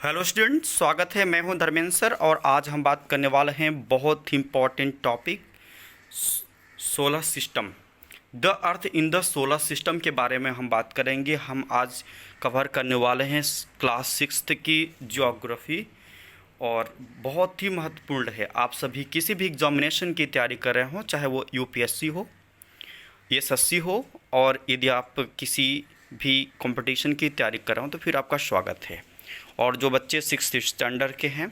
Hello student, स्वागत है। मैं हूं धर्मेंद्र सर और आज हम बात करने वाले हैं बहुत ही important topic solar system. The earth in the solar system के बारे में हम बात करेंगे। हम आज कवर करने वाले हैं क्लास 6 की ज्योग्राफी और बहुत ही महत्वपूर्ण है। आप सभी किसी भी एग्जामिनेशन की तैयारी कर रहे हो, चाहे वो यूपीएससी हो, एसएससी हो, और यदि आप किसी भी कंपटीशन की तैयारी कर रहे हो तो फिर आपका स्वागत है। और जो बच्चे 6th स्टैंडर्ड के हैं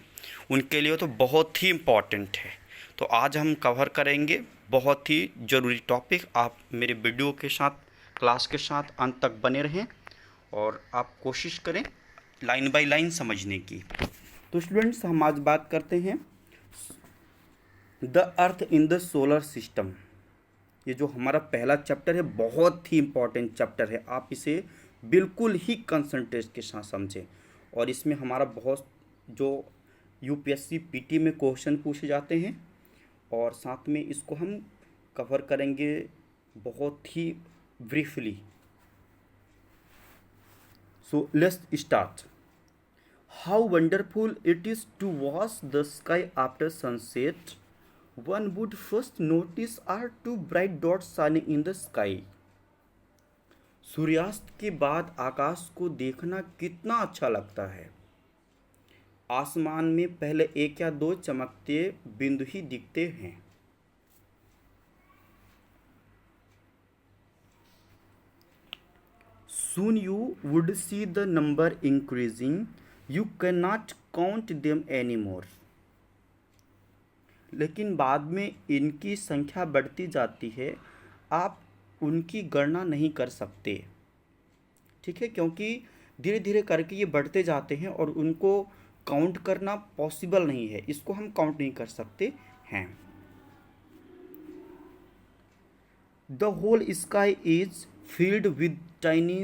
उनके लिए तो बहुत ही इम्पॉर्टेंट है। तो आज हम कवर करेंगे बहुत ही ज़रूरी टॉपिक। आप मेरे वीडियो के साथ, क्लास के साथ अंत तक बने रहें और आप कोशिश करें लाइन बाय लाइन समझने की। तो स्टूडेंट्स, हम आज बात करते हैं the earth in the solar system. ये जो हमारा पहला चैप्टर है बहुत ही इम्पॉर्टेंट चैप्टर है। आप इसे बिल्कुल ही कंसंट्रेट के साथ समझें। और इसमें हमारा बहुत जो यूपीएससी पीटी में क्वेश्चन पूछे जाते हैं और साथ में इसको हम कवर करेंगे बहुत ही briefly. So let's start. How wonderful it is to watch the sky after sunset. One would first notice are two bright dots shining in the sky. सूर्यास्त के बाद आकाश को देखना कितना अच्छा लगता है। आसमान में पहले एक या दो चमकते बिंदु ही दिखते हैं। Soon you would see the number increasing. You cannot count them anymore. लेकिन बाद में इनकी संख्या बढ़ती जाती है, आप उनकी गणना नहीं कर सकते। ठीक है, क्योंकि धीरे धीरे करके ये बढ़ते जाते हैं और उनको काउंट करना पॉसिबल नहीं है। इसको हम काउंट नहीं कर सकते हैं। The whole sky is filled with tiny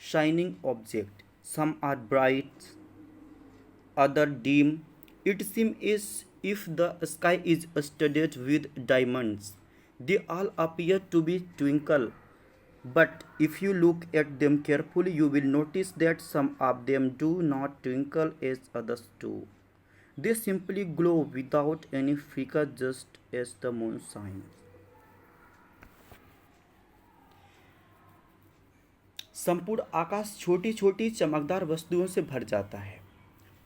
shining objects. Some are bright, other dim. It seems as if the sky is studded with diamonds. They all appear to be twinkle, but if you look at them carefully, you will notice that some of them do not twinkle as others do. They simply glow without any flicker, just as the moon shines. संपूर्ण आकाश छोटी छोटी चमकदार वस्तुओं से भर जाता है,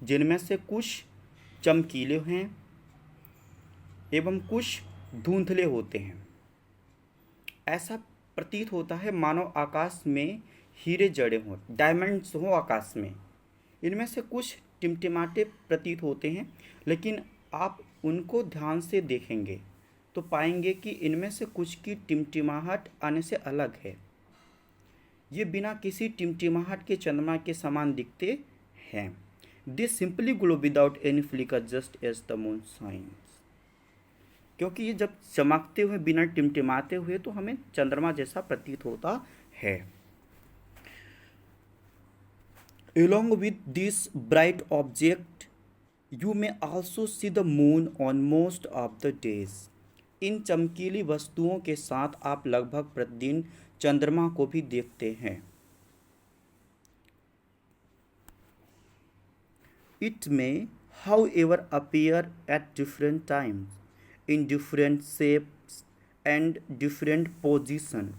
जिनमें से कुछ चमकीले हैं एवं कुछ धुंधले होते हैं। ऐसा प्रतीत होता है मानो आकाश में हीरे जड़े हों, डायमंड्स हों आकाश में। इनमें से कुछ टिमटिमाते प्रतीत होते हैं, लेकिन आप उनको ध्यान से देखेंगे तो पाएंगे कि इनमें से कुछ की टिमटिमाहट आने से अलग है। ये बिना किसी टिमटिमाहट के चंद्रमा के समान दिखते हैं। They simply glow without any flicker, just as the moon shines. क्योंकि ये जब चमकते हुए बिना टिमटिमाते हुए तो हमें चंद्रमा जैसा प्रतीत होता है। Along with this bright object, you may also see the moon on most of the days. इन चमकीली वस्तुओं के साथ आप लगभग प्रतिदिन चंद्रमा को भी देखते हैं। It may, however, appear at different times, in different shapes and different position.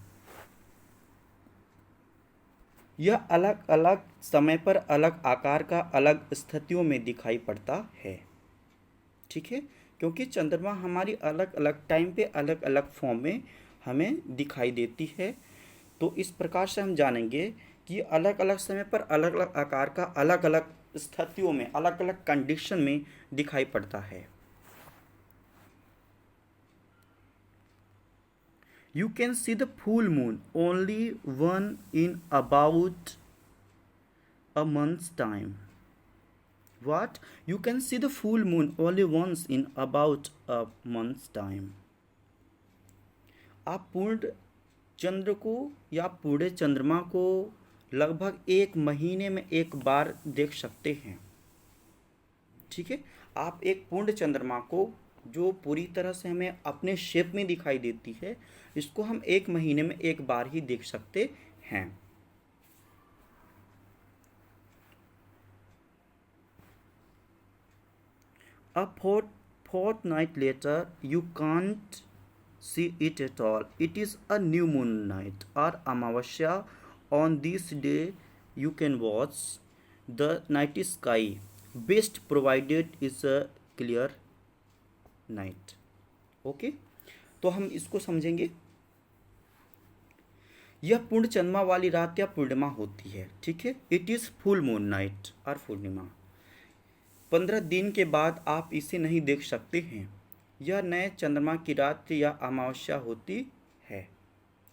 यह अलग अलग समय पर अलग आकार का अलग स्थितियों में दिखाई पड़ता है। ठीक है, क्योंकि चंद्रमा हमारी अलग अलग टाइम पे अलग अलग फॉर्म में हमें दिखाई देती है। तो इस प्रकार से हम जानेंगे कि अलग अलग समय पर अलग अलग आकार का अलग अलग स्थितियों में अलग अलग कंडीशन में दिखाई पड़ता है। You can see the full moon only one in about a month's time. What? You can see the full moon only once in about a month's time. आप पूर्ण चंद्र को या पूरे चंद्रमा को लगभग एक महीने में एक बार देख सकते हैं। ठीक है, आप एक पूर्ण चंद्रमा को जो पूरी तरह से हमें अपने शेप में दिखाई देती है, इसको हम एक महीने में एक बार ही देख सकते हैं। A fortnight later, you can't see it at all. It is a new moon night or Amavasya. On this day, you can watch the night sky. Best provided is a clear night. Okay, तो हम इसको समझेंगे। यह पूर्ण चंद्रमा वाली रात या पूर्णिमा होती है, ठीक है। It is full moon night और पूर्णिमा। 15 दिन के बाद आप इसे नहीं देख सकते हैं। यह नए चंद्रमा की रात या अमावस्या होती है,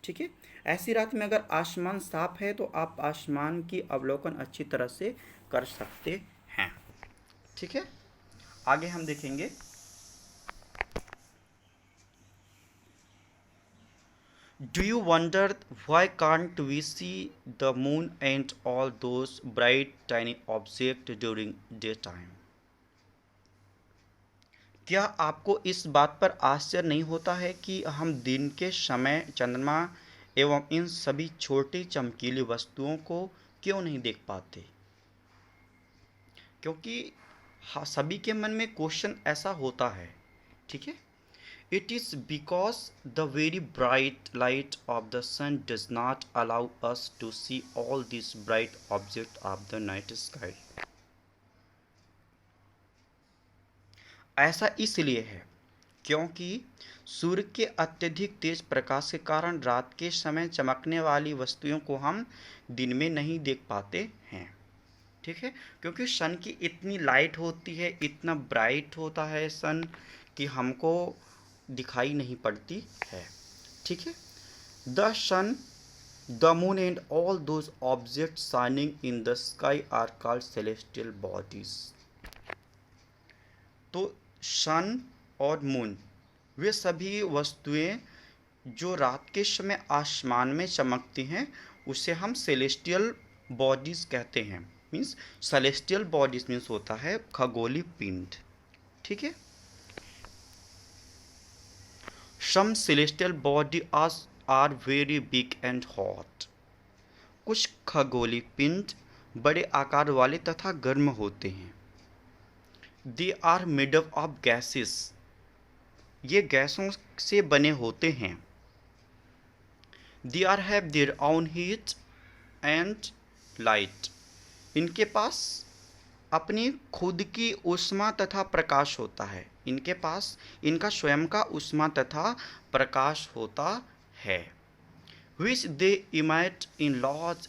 ठीक है। ऐसी रात में अगर आसमान साफ है तो आप आसमान की अवलोकन अच्छी तरह से कर सकते हैं, ठीक है। आगे हम देखेंगे। Do you wonder why can't we see the moon and all those bright tiny objects during daytime? क्या आपको इस बात पर आश्चर्य नहीं होता है कि हम दिन के समय चंद्रमा एवं इन सभी छोटी चमकीली वस्तुओं को क्यों नहीं देख पाते? क्योंकि सभी के मन में क्वेश्चन ऐसा होता है, ठीक है। It is because the very bright light of the sun does not allow us to see all these bright objects of the night sky. ऐसा इसलिए है क्योंकि सूर्य के अत्यधिक तेज प्रकाश के कारण रात के समय चमकने वाली वस्तुओं को हम दिन में नहीं देख पाते हैं, ठीक है। क्योंकि सन की इतनी लाइट होती है, इतना ब्राइट होता है सन कि हमको दिखाई नहीं पड़ती है, ठीक है। The sun, the moon and all those object shining in the sky are called celestial bodies. तो सन और मून वे सभी वस्तुएं जो रात के समय आसमान में चमकती हैं उसे हम सेलेस्टियल बॉडीज कहते हैं। मीन्स सेलेस्टियल बॉडीज मीन्स होता है खगोलीय पिंड, ठीक है। Some celestial bodies are very big and hot. कुछ खगोलीय पिंड बड़े आकार वाले तथा गर्म होते हैं। They are made up of gases. ये गैसों से बने होते हैं। They are have their own heat and light. इनके पास अपनी खुद की ऊष्मा तथा प्रकाश होता है। इनके पास इनका स्वयं का ऊष्मा तथा प्रकाश होता है। which they emit in large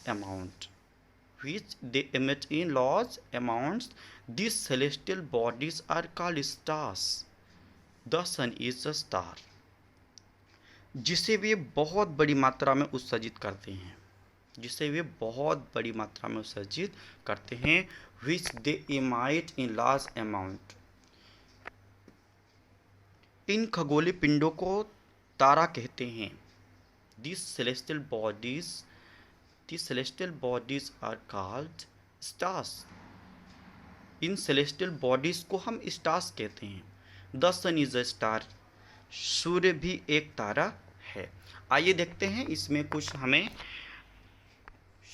amount. These celestial bodies are called stars. The sun is a star. जिसे वे बहुत बड़ी मात्रा में उत्सर्जित करते हैं, जिसे वे बहुत बड़ी मात्रा में उत्सर्जित करते हैं। which they emit in large amount. इन खगोलीय पिंडों को तारा कहते हैं। These celestial bodies are called stars. In celestial bodies को हम stars कहते हैं। The sun is a star. सूर्य भी एक तारा है। आइए देखते हैं इसमें कुछ हमें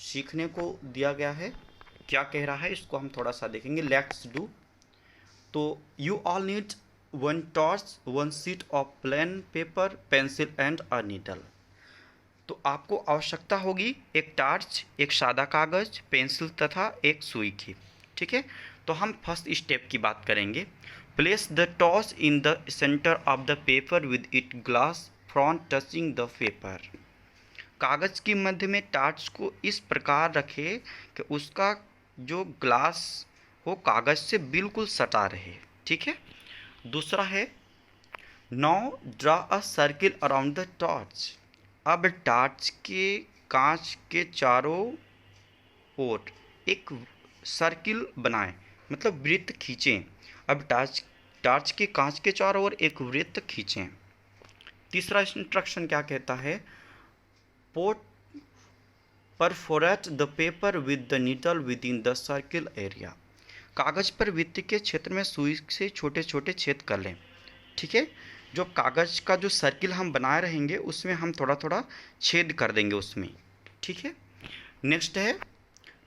सीखने को दिया गया है। क्या कह रहा है इसको हम थोड़ा सा देखेंगे। Let's do. तो you all need one torch, one sheet of plain paper, pencil and a needle. तो आपको आवश्यकता होगी एक टार्च, एक सादा कागज, पेंसिल तथा एक सुई की, ठीक है। तो हम फर्स्ट स्टेप की बात करेंगे। Place the torch in the centre of the paper with it glass front touching the paper. कागज की मध्य में टार्च को इस प्रकार रखें कि उसका जो ग्लास हो कागज से बिल्कुल सटा रहे, ठीक है। दूसरा है now draw a circle around the torch. अब टार्च के कांच के चारों ओर एक सर्किल बनाएं, मतलब वृत्त खींचें। अब टार्च के कांच के चारों ओर एक वृत्त खींचें। तीसरा इंस्ट्रक्शन क्या कहता है? Perforate the paper with the needle with in the circle area. कागज पर वृत्त के क्षेत्र में सुई से छोटे छोटे छेद कर लें, ठीक है। जो कागज का जो सर्किल हम बनाए रहेंगे उसमें हम थोड़ा थोड़ा छेद कर देंगे उसमें, ठीक है। नेक्स्ट है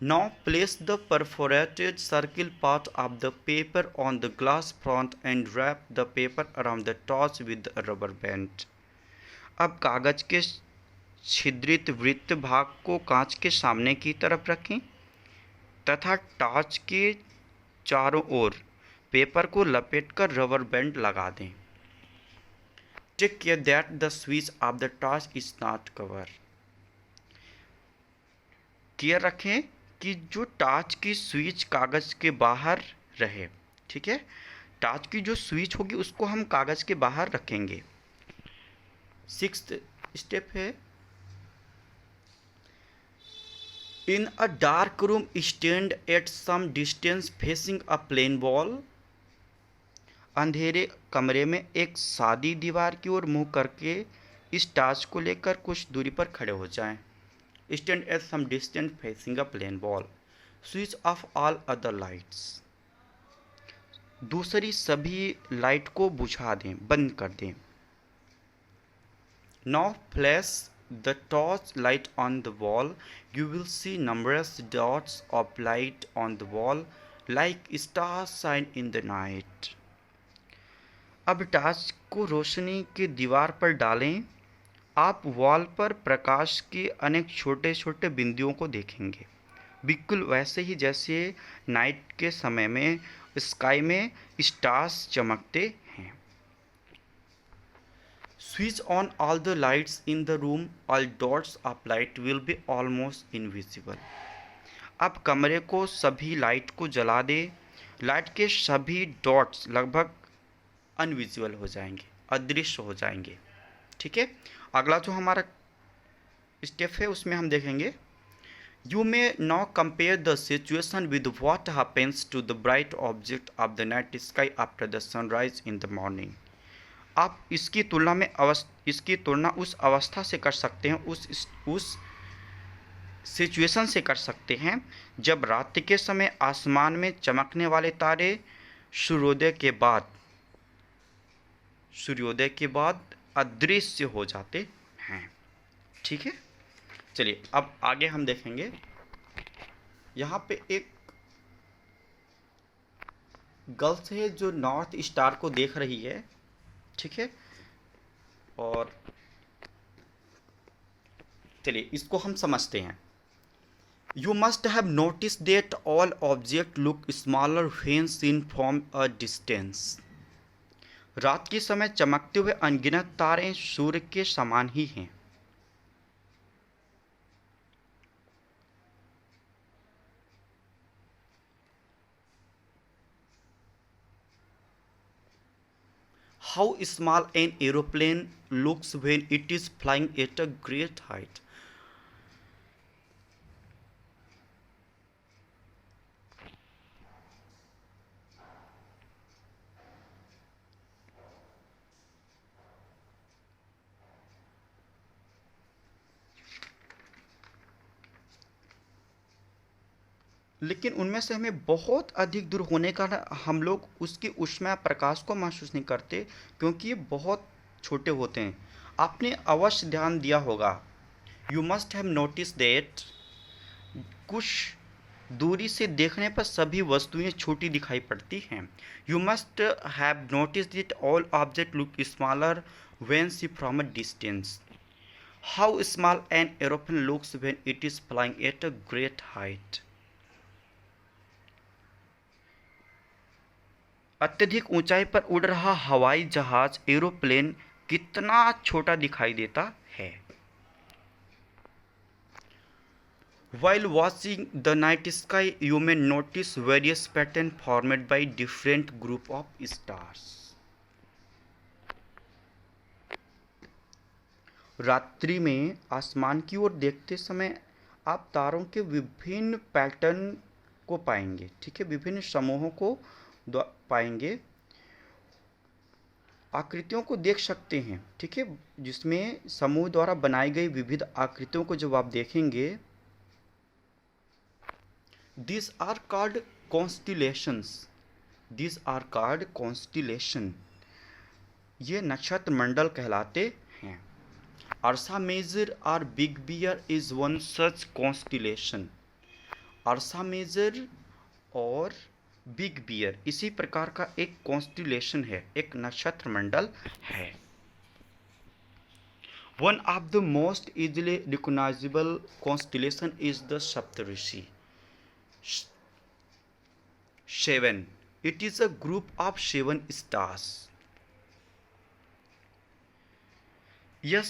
Now place the perforated circle part of the paper on the glass front and wrap the paper around the torch with a rubber band. अब कागज के छिद्रित वृत्त भाग को कांच के सामने की तरफ रखें तथा टॉर्च के चारों ओर पेपर को लपेटकर रबर बैंड लगा दें. Take care that the switch of the torch is not covered. Care रखें कि जो टॉर्च की स्विच कागज़ के बाहर रहे. ठीक है, टॉर्च की जो स्विच होगी उसको हम कागज़ के बाहर रखेंगे. 6th स्टेप है, in a dark room stand at some distance facing a plain wall. अंधेरे कमरे में एक सादी दीवार की ओर मुंह करके इस टॉर्च को लेकर कुछ दूरी पर खड़े हो जाएं. Stand at some distance facing a plain wall. Switch off all other lights. दूसरी सभी लाइट को बुझा दें, बंद कर दें. Now flash the torch light on the wall. You will see numbers dots of light on the wall like stars shine in the night. अब torch को रोशनी की दीवार पर डालें. आप वॉल पर प्रकाश के अनेक छोटे छोटे बिंदुओं को देखेंगे, बिल्कुल वैसे ही जैसे नाइट के समय में स्काई में स्टार्स चमकते हैं. Switch on all the lights in the room. All dots of light will be almost invisible. अब कमरे को सभी लाइट को जला दे. लाइट के सभी डॉट्स लगभग अनविजुअल हो जाएंगे, अदृश्य हो जाएंगे. ठीक है, अगला जो हमारा स्टेप है उसमें हम देखेंगे, you may now compare the situation with what happens to the bright object of the night sky after the sunrise in the morning. आप इसकी तुलना उस अवस्था से कर सकते हैं, उस सिचुएशन से कर सकते हैं जब रात्रि के समय आसमान में चमकने वाले तारे सूर्योदय के बाद अदृश्य हो जाते हैं. ठीक है, चलिए अब आगे हम देखेंगे. यहाँ पे एक गर्ल्स है जो नॉर्थ स्टार को देख रही है. ठीक है, और चलिए इसको हम समझते हैं. You must have notice that all object look smaller when seen from a distance. रात के समय चमकते हुए अनगिनत तारे सूर्य के समान ही हैं. How small an aeroplane looks when it is flying at a great height. लेकिन उनमें से हमें बहुत अधिक दूर होने का हम लोग उसकी ऊष्मा प्रकाश को महसूस नहीं करते, क्योंकि ये बहुत छोटे होते हैं. आपने अवश्य ध्यान दिया होगा, you must have notice that, कुछ दूरी से देखने पर सभी वस्तुएं छोटी दिखाई पड़ती हैं. You must have notice that all object look smaller when see from a distance. How small an aeroplane looks when it is flying at a great height. अत्यधिक ऊंचाई पर उड़ रहा हवाई जहाज एरोप्लेन कितना छोटा दिखाई देता है. While watching the night sky, you may notice various patterns formed by different group of stars. रात्रि में आसमान की ओर देखते समय आप तारों के विभिन्न पैटर्न को पाएंगे. ठीक है, विभिन्न समूहों को पाएंगे, आकृतियों को देख सकते हैं. ठीक है, जिसमें समूह द्वारा बनाई गई विविध आकृतियों को जब आप देखेंगे, these are called constellations. These are called constellation. ये नक्षत्र मंडल कहलाते हैं. Ursa Major or Big Bear is one such constellation. Ursa Major और बिग बियर इसी प्रकार का एक कॉन्स्टिलेशन है, एक नक्षत्र मंडल है। One of the most easily recognisable constellation is the Saptarishi seven. It is a group of 7 stars. यह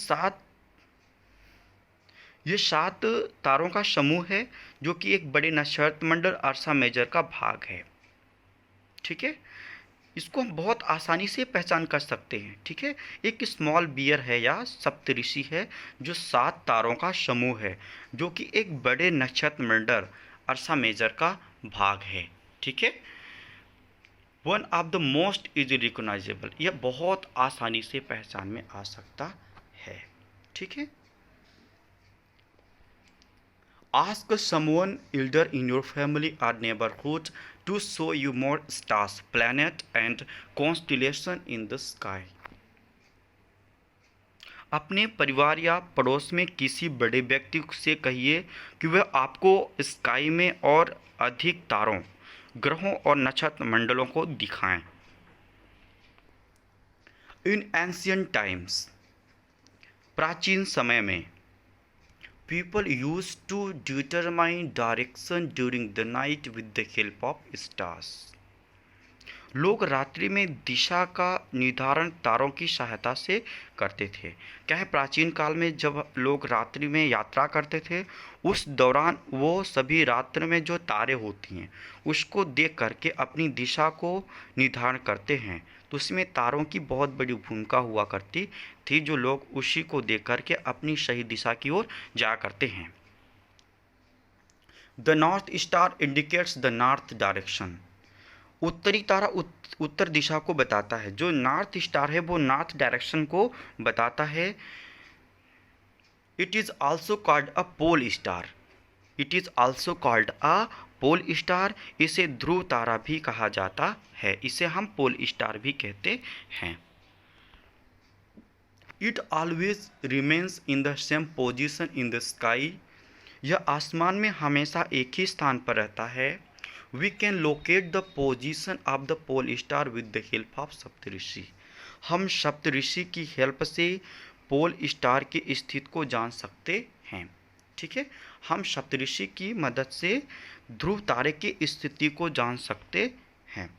सात तारों का समूह है जो कि एक बड़े नक्षत्र मंडल अर्सा मेजर का भाग है। ठीक है, इसको हम बहुत आसानी से पहचान कर सकते हैं। ठीक है, एक स्मॉल बियर है या सप्तऋषि है जो 7 तारों का समूह है जो कि एक बड़े नक्षत्र मंडल अर्सा मेजर का भाग है। ठीक है, one of the most easy recognisable, यह बहुत आसानी से पहचान में आ सकता है। ठीक है, ask someone elder in your family or neighborhood to show you more stars, planet and constellation in the sky। अपने परिवार या पड़ोस में किसी बड़े व्यक्ति से कहिए कि वह आपको स्काई में और अधिक तारों, ग्रहों और नक्षत्र मंडलों को दिखाएं। इन एंशियंट टाइम्स, प्राचीन समय में, people used to determine direction during the night with the help of stars। लोग रात्रि में दिशा का निर्धारण तारों की सहायता से करते थे। क्या है, प्राचीन काल में जब लोग रात्रि में यात्रा करते थे उस दौरान वो सभी रात्रि में जो तारे होती हैं उसको देख करके अपनी दिशा को निर्धारण करते हैं। तो उसमें तारों की बहुत बड़ी भूमिका हुआ करती थी जो लोग उसी को देख करके अपनी सही दिशा की ओर जाया करते हैं। The north star indicates the north direction. उत्तरी तारा उत्तर दिशा को बताता है। जो नॉर्थ स्टार है वो नॉर्थ डायरेक्शन को बताता है। It is also called a pole star. It is also called a pole star. इसे ध्रुव तारा भी कहा जाता है, इसे हम पोल स्टार भी कहते हैं। It always remains in the same position in the sky. यह आसमान में हमेशा एक ही स्थान पर रहता है। We can locate the position of the pole star with the help of Saptarishi. हम सप्तऋषि की हेल्प से पोल स्टार की स्थिति को जान सकते हैं। ठीक है, हम सप्तऋषि की मदद से ध्रुव तारे की स्थिति को जान सकते हैं।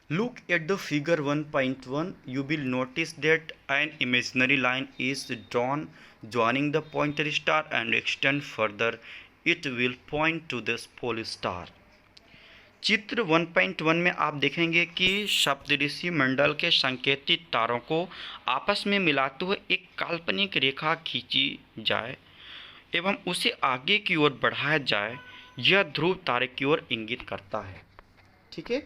Look at the figure 1.1. You will notice that an imaginary line is drawn joining the pointer star and extend further. It will point to this pole star. चित्र 1.1 में आप देखेंगे कि सप्तऋषि मंडल के संकेतित तारों को आपस में मिलाते हुए एक काल्पनिक रेखा खींची जाए एवं उसे आगे की ओर बढ़ाया जाए। यह ध्रुव तारे की ओर इंगित करता है। ठीक है,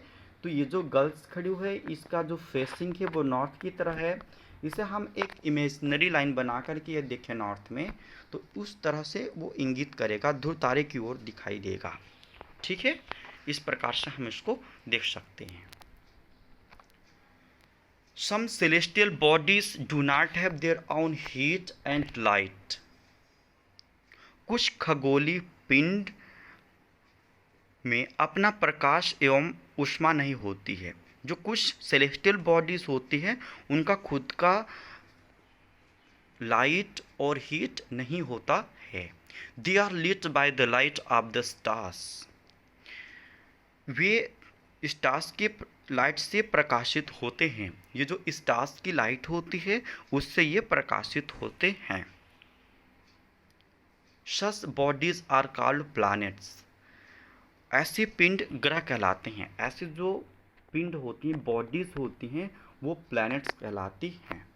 तो ये जो गर्ल्स खड़ी हुई है इसका जो फेसिंग है वो नॉर्थ की तरह है। इसे हम एक इमेजिनरी लाइन बना करके ये देखें नॉर्थ में, तो उस तरह से वो इंगित करेगा, ध्रुव तारे की ओर दिखाई देगा। ठीक है, इस प्रकार से हम इसको देख सकते हैं। Some celestial bodies do not have their own heat and light. कुछ खगोलीय पिंड में अपना प्रकाश एवं ऊष्मा नहीं होती है। जो कुछ सेलेस्टियल बॉडीज होती हैं उनका खुद का लाइट और हीट नहीं होता है। They are lit by the light of the stars. वे स्टार्स के लाइट से प्रकाशित होते हैं। ये जो स्टार्स की लाइट होती है उससे ये प्रकाशित होते हैं। सच बॉडीज आर कॉल्ड प्लैनेट्स। ऐसे पिंड ग्रह कहलाते हैं। ऐसे जो पिंड होती हैं, बॉडीज होती हैं, वो प्लैनेट्स कहलाती हैं।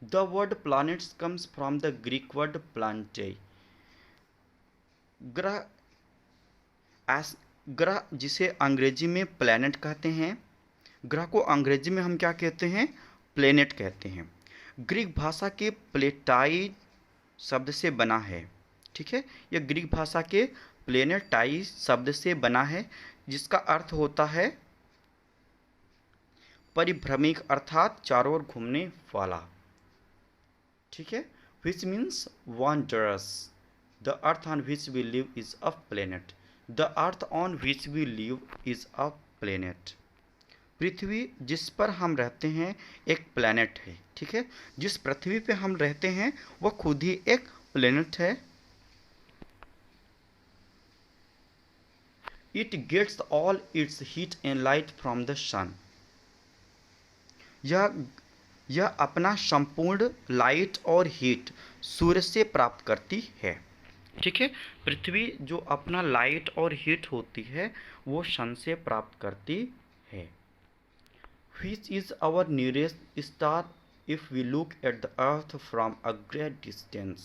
The word planets comes from the Greek word Plantae. ग्रह जिसे अंग्रेजी में प्लैनेट कहते हैं, ग्रह को अंग्रेजी में हम क्या कहते हैं, प्लेनेट कहते हैं। ग्रीक भाषा के प्लेटाई शब्द से बना है। ठीक है, यह ग्रीक भाषा के प्लेनेटाई शब्द से बना है जिसका अर्थ होता है परिभ्रमिक, अर्थात चारों ओर घूमने वाला। ठीक है, which means wondrous. The earth on which we live is a planet. The earth on which we live is a planet. पृथ्वी जिस पर हम रहते हैं एक प्लैनेट है, ठीक है। जिस पृथ्वी पे हम रहते हैं वह खुद ही एक प्लैनेट है। It gets all its heat and light from the sun. यह अपना संपूर्ण लाइट और हीट सूर्य से प्राप्त करती है, ठीक है। पृथ्वी जो अपना लाइट और हीट होती है वो सन से प्राप्त करती है। Which is our nearest star if we look at the earth from a great distance?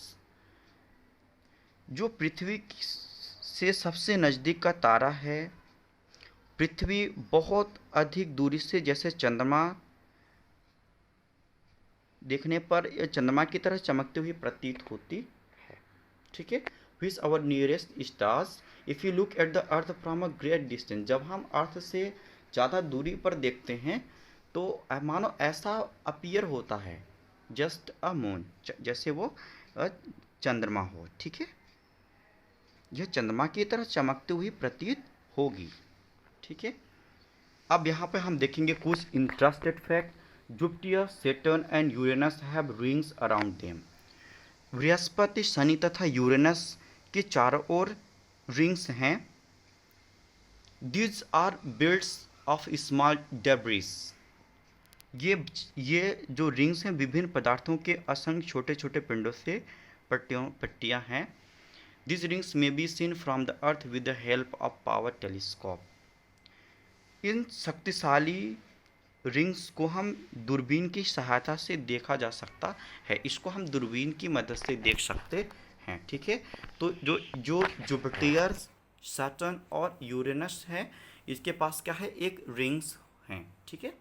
जो पृथ्वी से सबसे नज़दीक का तारा है। पृथ्वी बहुत अधिक दूरी से जैसे चंद्रमा देखने पर यह चंद्रमा की तरह चमकती हुई प्रतीत होती है, ठीक है। Which our nearest stars if you look at the earth from a great distance? जब हम अर्थ से ज़्यादा दूरी पर देखते हैं तो मानो ऐसा अपीयर होता है जस्ट अ मून, जैसे वो चंद्रमा हो, ठीक है। यह चंद्रमा की तरह चमकती हुई प्रतीत होगी, ठीक है। अब यहाँ पे हम देखेंगे कुछ interested fact. Jupiter, Saturn and Uranus have rings around them. बृहस्पति, शनि तथा यूरेनस के चारों ओर रिंग्स हैं। These are builds of small debris. ये जो रिंग्स हैं विभिन्न पदार्थों के असंख्य छोटे छोटे पिंडों से पट्टियाँ हैं। This rings may be seen from the earth with the help of power telescope. इन शक्तिशाली रिंग्स को हम दूरबीन की सहायता से देखा जा सकता है। इसको हम दूरबीन की मदद से देख सकते हैं, ठीक है। तो जो जुपिटर, सैटर्न और यूरेनस है इसके पास क्या है, एक रिंग्स हैं, ठीक है।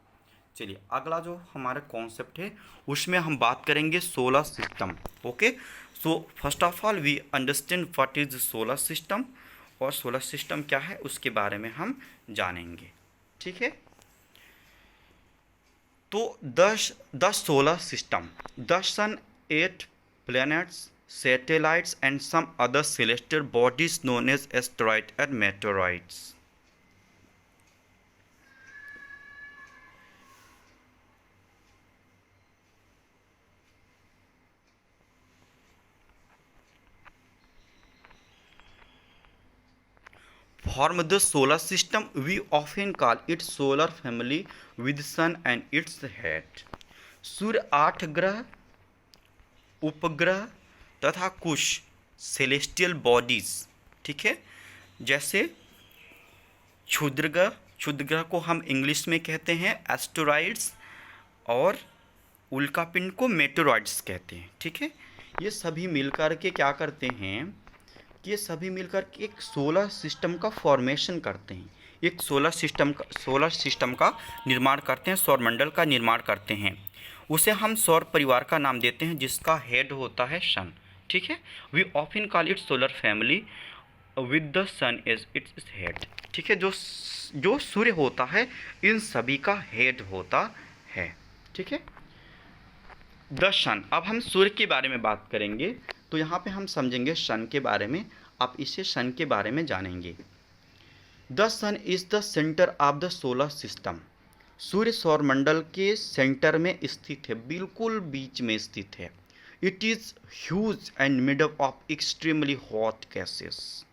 चलिए अगला जो हमारा कॉन्सेप्ट है उसमें हम बात करेंगे solar system. Okay, so first of all we understand what is solar system, और सोलर सिस्टम क्या है उसके बारे में हम जानेंगे, ठीक है। तो the solar system, the sun, 8 planets, satellites and some other celestial bodies known as asteroids and meteoroids. Form the solar system. We often call it solar family with sun and its head. सूर्य 8 ग्रह, उपग्रह तथा कुछ celestial bodies, ठीक है, जैसे क्षुद्रग्रह को हम इंग्लिश में कहते हैं एस्टेरॉइड्स, और उल्कापिंड को मेटेरॉइड्स कहते हैं, ठीक है। ये सभी मिलकर के क्या करते हैं कि ये सभी मिलकर के एक सोलर सिस्टम का फॉर्मेशन करते हैं। एक सोलर सिस्टम का निर्माण करते हैं, सौरमंडल का निर्माण करते हैं। उसे हम सौर परिवार का नाम देते हैं जिसका हेड होता है सन, ठीक है। We often call it solar family with the sun as its head, ठीक है। जो सूर्य होता है इन सभी का हेड होता है, ठीक है। द सन, अब हम सूर्य के बारे में बात करेंगे तो यहाँ पे हम समझेंगे सन के बारे में। आप इसे सन के बारे में जानेंगे। The sun is the centre of the solar system. सूर्य सौरमंडल के सेंटर में स्थित है, बिल्कुल बीच में स्थित है। It is huge and made up of extremely hot gases.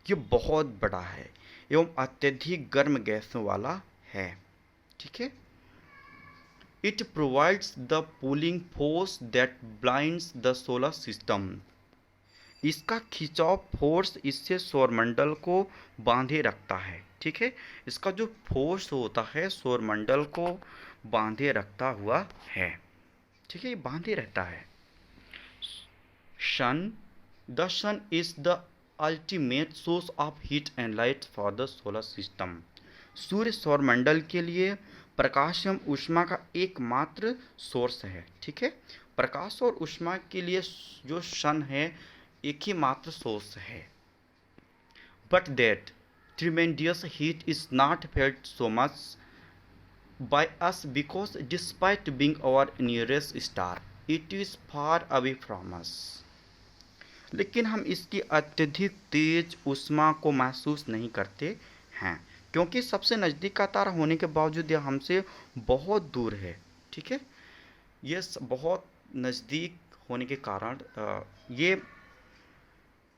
ये बहुत बड़ा है एवं अत्यधिक गर्म गैसों वाला है, ठीक है। It provides the pulling force that blinds the solar system. इसका खिंचाव फोर्स इससे सौरमंडल को बांधे रखता है, ठीक है। इसका जो फोर्स होता है सौरमंडल को बांधे रखता हुआ है, ठीक है, ये बांधे रहता है। The sun is the ultimate source of heat and light for the solar system. सूर्य सौरमंडल के लिए प्रकाश एवं ऊष्मा का एकमात्र सोर्स है, ठीक है। प्रकाश और ऊष्मा के लिए जो सन है एक ही मात्र सोर्स है। But that tremendous heat is not felt so much by us because despite being our nearest star, it is far away from अस, लेकिन हम इसकी अत्यधिक तेज ऊष्मा को महसूस नहीं करते हैं, क्योंकि सबसे नज़दीक का तारा होने के बावजूद यह हमसे बहुत दूर है। ठीक है, ये बहुत नज़दीक होने के कारण ये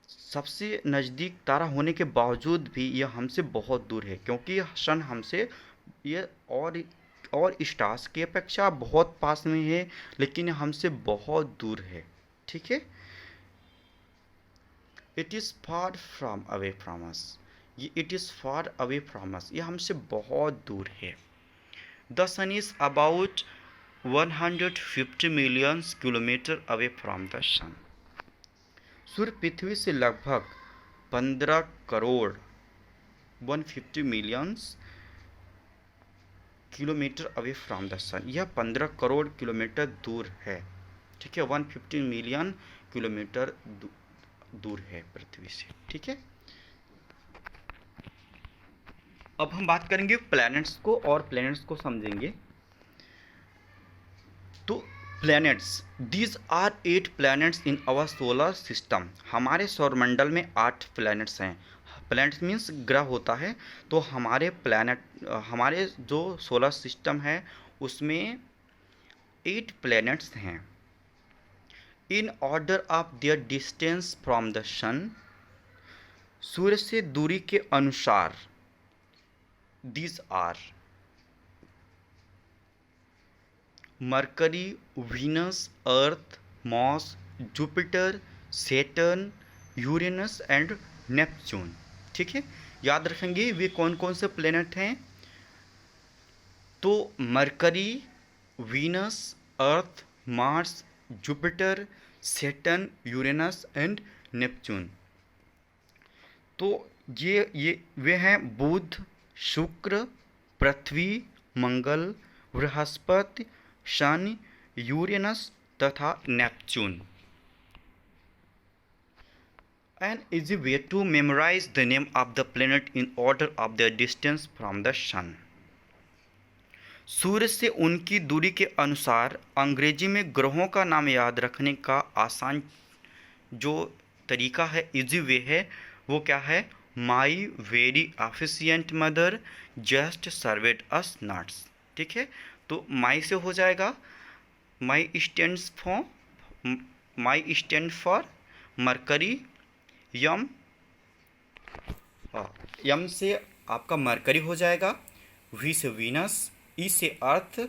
सबसे नज़दीक तारा होने के बावजूद भी यह हमसे बहुत दूर है, क्योंकि यह सन हमसे ये और स्टार्स की अपेक्षा बहुत पास में है, लेकिन यह हमसे बहुत दूर है। ठीक है, it is far from away from us, ये it is far away from us, ये हमसे बहुत दूर है। The sun is about 150 million kilometre away from the sun, सूर्य पृथ्वी से लगभग 15 crore 150 millions kilometre away from the sun, यह 15 करोड़ किलोमीटर दूर है। ठीक है, 150 मिलियन किलोमीटर दूर है पृथ्वी से। ठीक है, अब हम बात करेंगे प्लैनेट्स को, और प्लैनेट्स को समझेंगे। तो planets, these are 8 planets in our solar system, हमारे सौरमंडल में 8 प्लैनेट्स हैं। प्लैनेट्स मीन्स ग्रह होता है। तो हमारे हमारे जो सोलर सिस्टम है उसमें 8 प्लैनेट्स हैं। In order of their distance from the sun, सूर्य से दूरी के अनुसार, these are Mercury, Venus, Earth, Mars, Jupiter, Saturn, Uranus and Neptune. ठीक है, याद रखेंगे वे कौन कौन से प्लेनेट हैं। तो mercury, Venus, Earth, Mars, Jupiter, Saturn, Uranus and Neptune. तो ये वे हैं बुध, शुक्र, पृथ्वी, मंगल, बृहस्पति, शनि, यूरेनस तथा Neptune. An easy way to memorize the name of the planet in order of their distance from the sun. सूर्य से उनकी दूरी के अनुसार अंग्रेजी में ग्रहों का नाम याद रखने का आसान जो तरीका है, इजी वे है, वो क्या है? माई very efficient mother just served us nuts. ठीक है, तो माई से हो जाएगा माई स्टैंड फॉर मरकरी, यम यम से आपका मरकरी हो जाएगा, वी से वीनस, ई से अर्थ,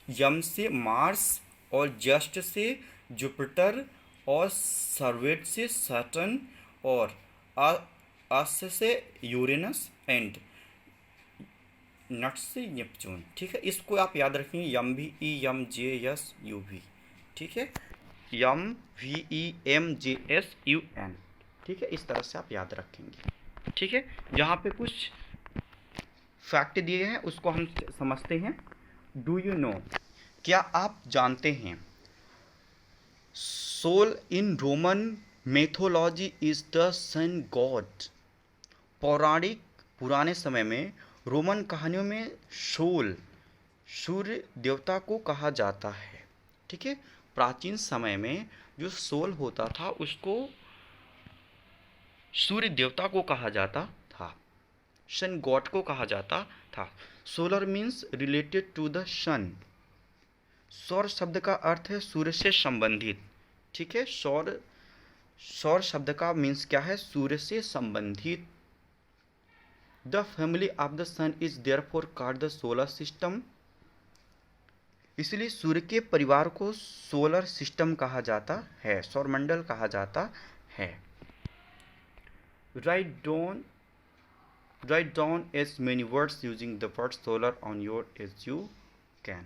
यम से मार्स और जस्ट से जुपिटर और सर्वेट से सैटर्न और अस से यूरेनस एंड नट्स से नेपच्यून। ठीक है, इसको आप याद रखेंगे, यम भी E M J S U V. ठीक है, यम V E M J S U N. ठीक है, इस तरह से आप याद रखेंगे। ठीक है, यहाँ पे कुछ फैक्ट दिए हैं उसको हम समझते हैं। डू यू नो, क्या आप जानते हैं, sol in Roman mythology is the sun god. पुराने समय में रोमन कहानियों में सोल सूर्य देवता को कहा जाता है। ठीक है, प्राचीन समय में जो सोल होता था उसको सूर्य देवता को कहा जाता था, सन गॉड को कहा जाता था। Solar means related to the sun. सौर शब्द का अर्थ है सूर्य से संबंधित। ठीक है, सौर शब्द का मीन्स क्या है? सूर्य से संबंधित। The family of the sun is therefore called the solar system. इसलिए सूर्य के परिवार को सोलर सिस्टम कहा जाता है, सौरमंडल कहा जाता है। Write down as many words using the word solar on your as you can.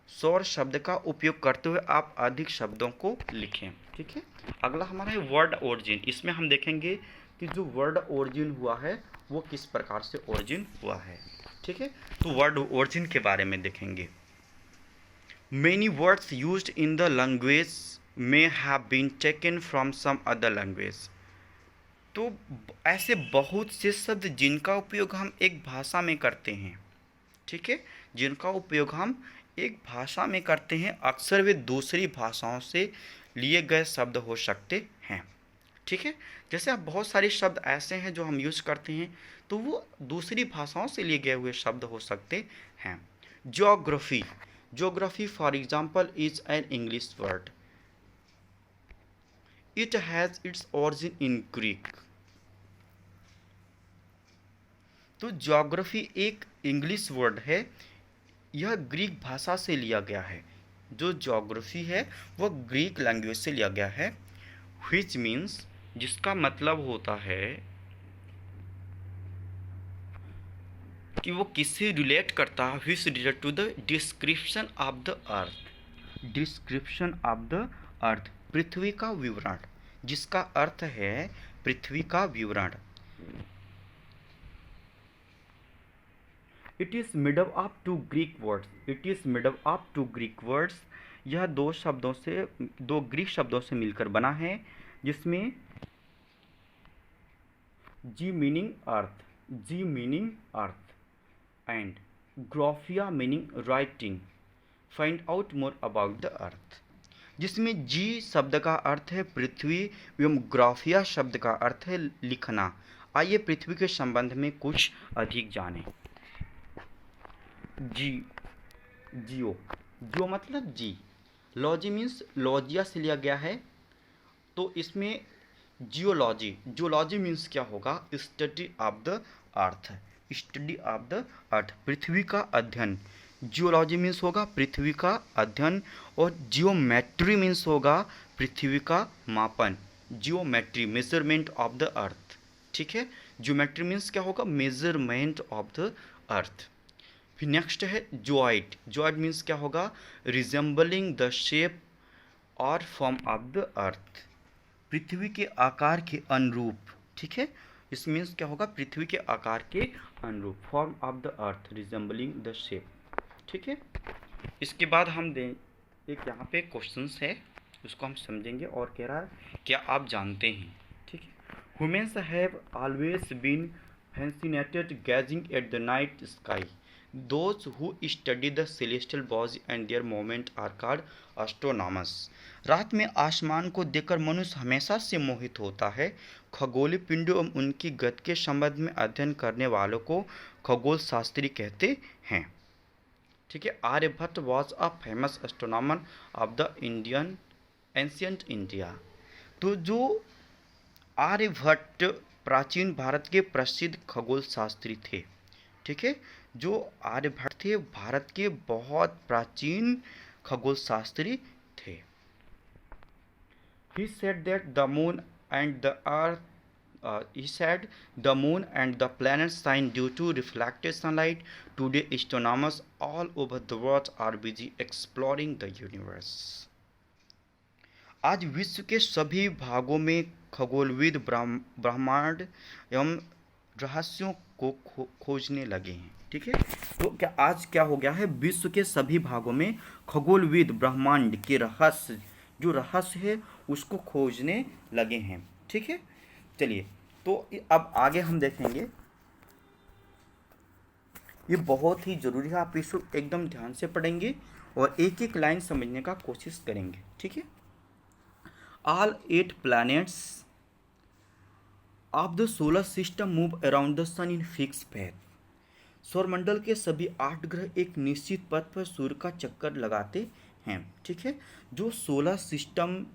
सौर शब्द का उपयोग करते हुए आप अधिक शब्दों को लिखें। ठीक है, अगला हमारा है वर्ड ओरिजिन। इसमें हम देखेंगे कि जो वर्ड ओरिजिन हुआ है वो किस प्रकार से ओरिजिन हुआ है। ठीक है, तो वर्ड ओरिजिन के बारे में देखेंगे। Many words used in the language may have been taken from some other language. तो ऐसे बहुत से शब्द जिनका उपयोग हम एक भाषा में करते हैं, ठीक है, जिनका उपयोग हम एक भाषा में करते हैं, अक्सर वे दूसरी भाषाओं से लिए गए शब्द हो सकते हैं। ठीक है, जैसे अब बहुत सारे शब्द ऐसे हैं जो हम यूज़ करते हैं तो वो दूसरी भाषाओं से लिए गए हुए शब्द हो सकते हैं। Geography, geography for example is an English word, it has its origin in Greek. तो ज्योग्राफी एक इंग्लिश वर्ड है, यह ग्रीक भाषा से लिया गया है। जो ज्योग्राफी है वह ग्रीक लैंग्वेज से लिया गया है, व्हिच मीन्स, जिसका मतलब होता है कि वो किससे रिलेट करता है, which relate to the description of the earth, description of the earth, पृथ्वी का विवरण, जिसका अर्थ है पृथ्वी का विवरण। It is made up of two Greek words, it is made up of two Greek words, यह दो ग्रीक शब्दों से मिलकर बना है, जिसमें ge meaning earth, ge meaning earth and graphia meaning writing, find out more about the earth. जिसमें जी शब्द का अर्थ है पृथ्वी एवं ग्राफिया शब्द का अर्थ है लिखना। आइए पृथ्वी के संबंध में कुछ अधिक जानें। जी, जियो, जियो मतलब जी, लॉजी मीन्स लॉजिया से लिया गया है, तो इसमें जियोलॉजी, जियोलॉजी मीन्स क्या होगा, study of the earth, study of the earth, पृथ्वी का अध्ययन। जियोलॉजी मीन्स होगा पृथ्वी का अध्ययन, और जियोमेट्री मीन्स होगा पृथ्वी का मापन, जियोमेट्री मेजरमेंट ऑफ द अर्थ। ठीक है, जियोमेट्री मीन्स क्या होगा, मेजरमेंट ऑफ द अर्थ। फिर नेक्स्ट है जॉइड, जॉइड मीन्स क्या होगा, रिजेंबलिंग द शेप और फॉर्म ऑफ द अर्थ, पृथ्वी के आकार के अनुरूप। ठीक है, इस मीन्स क्या होगा, पृथ्वी के आकार के अनुरूप, form of the earth, resembling the shape. ठीक है, इसके बाद हम दें एक यहाँ पे क्वेश्चंस है, उसको हम समझेंगे, और कह रहा है क्या आप जानते हैं। ठीक है, humans have always been fascinated gazing at the night sky, those who study the celestial bodies and their movement are called astronomers. रात में आसमान को देखकर मनुष्य हमेशा से मोहित होता है, खगोलीय पिंडों एवं उनकी गति के संबंध में अध्ययन करने वालों को खगोल शास्त्री कहते हैं। ठीक है, Aryabhatta was a famous astronomer of the Indian ancient India. तो जो आर्यभट्ट प्राचीन भारत के प्रसिद्ध खगोल शास्त्री थे। ठीक है, जो आर्यभट्ट थे भारत के बहुत प्राचीन खगोल शास्त्री थे। He said that the moon and the earth, he said the moon and the planets shine due to reflected sunlight. Today, astronomers all over the world are busy exploring the universe. आज विश्व के सभी भागों में खगोलविद ब्रह्मांड एवं रहस्यों को खोजने लगे हैं। ठीक है, तो क्या आज क्या हो गया है, विश्व के सभी भागों में खगोलविद ब्रह्मांड के रहस्य, जो रहस्य है उसको खोजने लगे हैं। ठीक है, चलिए तो अब आगे हम देखेंगे, ये बहुत ही जरूरी है, आप इसको एकदम ध्यान से पढ़ेंगे और एक एक लाइन समझने का कोशिश करेंगे। ठीक है, all 8 planets of the solar system move around the sun in fix path. सौरमंडल के सभी 8 ग्रह एक निश्चित पथ पर सूर्य का चक्कर लगाते हैं। ठीक है, जो सोलर सिस्टम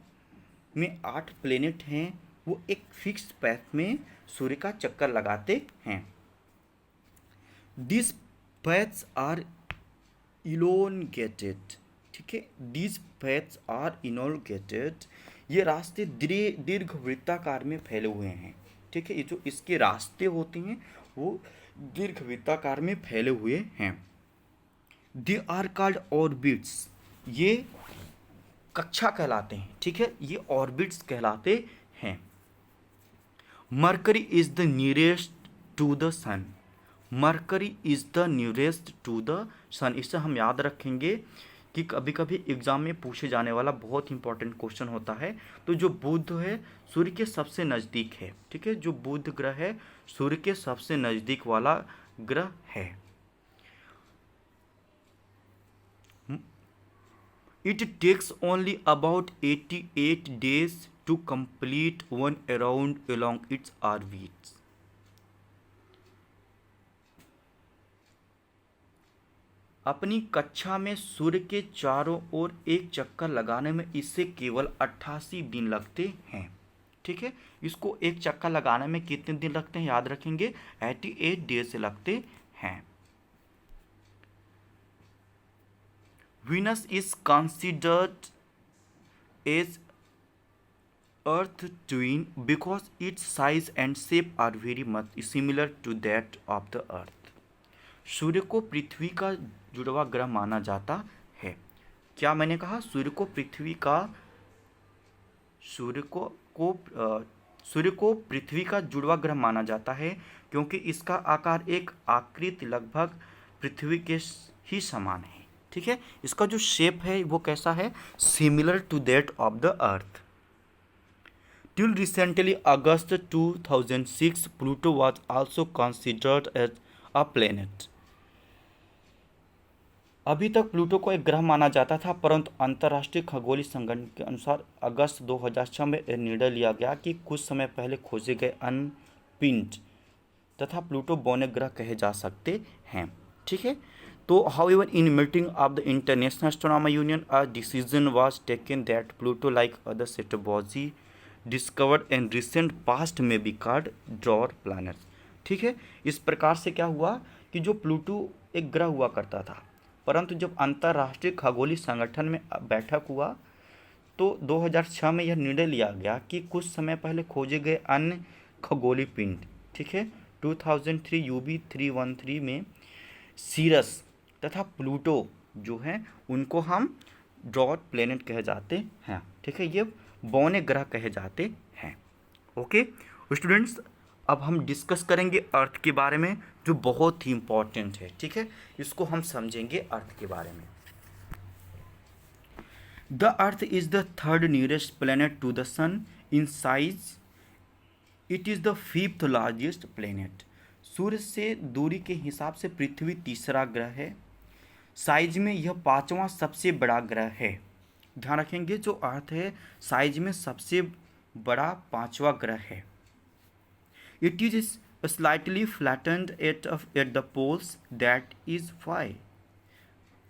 में 8 प्लेनेट हैं वो एक फिक्स पैथ में सूर्य का चक्कर लगाते हैं। This paths are elongated. ठीक है, दिस पैथ्स आर इलोंगेटेड, ये रास्ते दीर्घ वृत्ताकार में फैले हुए हैं। ठीक है, ये जो इसके रास्ते होते हैं वो दीर्घ वृत्ताकार में फैले हुए हैं। दे आर कॉल्ड ऑर्बिट्स, ये कक्षा कहलाते हैं। ठीक है, ये ऑर्बिट्स कहलाते हैं। Mercury is the nearest to the sun, Mercury is the nearest to the sun. इससे हम याद रखेंगे कि कभी कभी एग्जाम में पूछे जाने वाला बहुत इंपॉर्टेंट क्वेश्चन होता है। तो जो बुध है सूर्य के सबसे नज़दीक है। ठीक है, जो बुध ग्रह है सूर्य के सबसे नज़दीक वाला ग्रह है। It takes only about 88 days to complete one round along its orbit. अपनी कक्षा में सूर्य के चारों ओर एक चक्कर लगाने में इसे केवल 88 दिन लगते हैं। ठीक है, इसको एक चक्कर लगाने में कितने दिन लगते हैं याद रखेंगे, 88 डेज लगते हैं। Venus is considered as Earth twin because its size and shape are very much similar to that of the Earth. सूर्य को पृथ्वी का जुड़वा ग्रह माना जाता है। क्या मैंने कहा? सूर्य को पृथ्वी का जुड़वा ग्रह माना जाता है क्योंकि इसका आकार एक आकृति लगभग पृथ्वी के ही समान है। ठीक है, इसका जो शेप है वो कैसा है, similar to that of the earth. Till recently August 2006 Pluto was also considered as a planet. अभी तक प्लूटो को एक ग्रह माना जाता था, परंतु अंतर्राष्ट्रीय खगोलीय संगठन के अनुसार अगस्त 2006 में निर्णय लिया गया कि कुछ समय पहले खोजे गए अन्य पिंड तथा प्लूटो बौने ग्रह कहे जा सकते हैं। ठीक है, तो however in meeting of the International Astronomy Union a decision was taken that Pluto like other set bodies discovered in recent past may be called dwarf planets. ठीक है, इस प्रकार से क्या हुआ कि जो प्लूटो एक ग्रह हुआ करता था, परंतु जब अंतर्राष्ट्रीय खगोलीय संगठन में बैठक हुआ तो 2006 में यह निर्णय लिया गया कि कुछ समय पहले खोजे गए अन्य खगोलीय पिंड, ठीक है, 2003 UB 313 में सीरस तथा प्लूटो जो हैं उनको हम ड्वार्फ प्लैनेट कहे जाते हैं। ठीक है, ये बौने ग्रह कहे जाते हैं। ओके स्टूडेंट्स, अब हम डिस्कस करेंगे अर्थ के बारे में जो बहुत ही इम्पॉर्टेंट है। ठीक है, इसको हम समझेंगे अर्थ के बारे में। The earth is the third nearest planet to the sun in size. It is the fifth largest planet. सूर्य से दूरी के हिसाब से पृथ्वी तीसरा ग्रह है। साइज में यह पांचवा सबसे बड़ा ग्रह है। ध्यान रखेंगे, जो अर्थ है साइज में सबसे बड़ा पांचवा ग्रह है। It is slightly flattened at the poles, that is why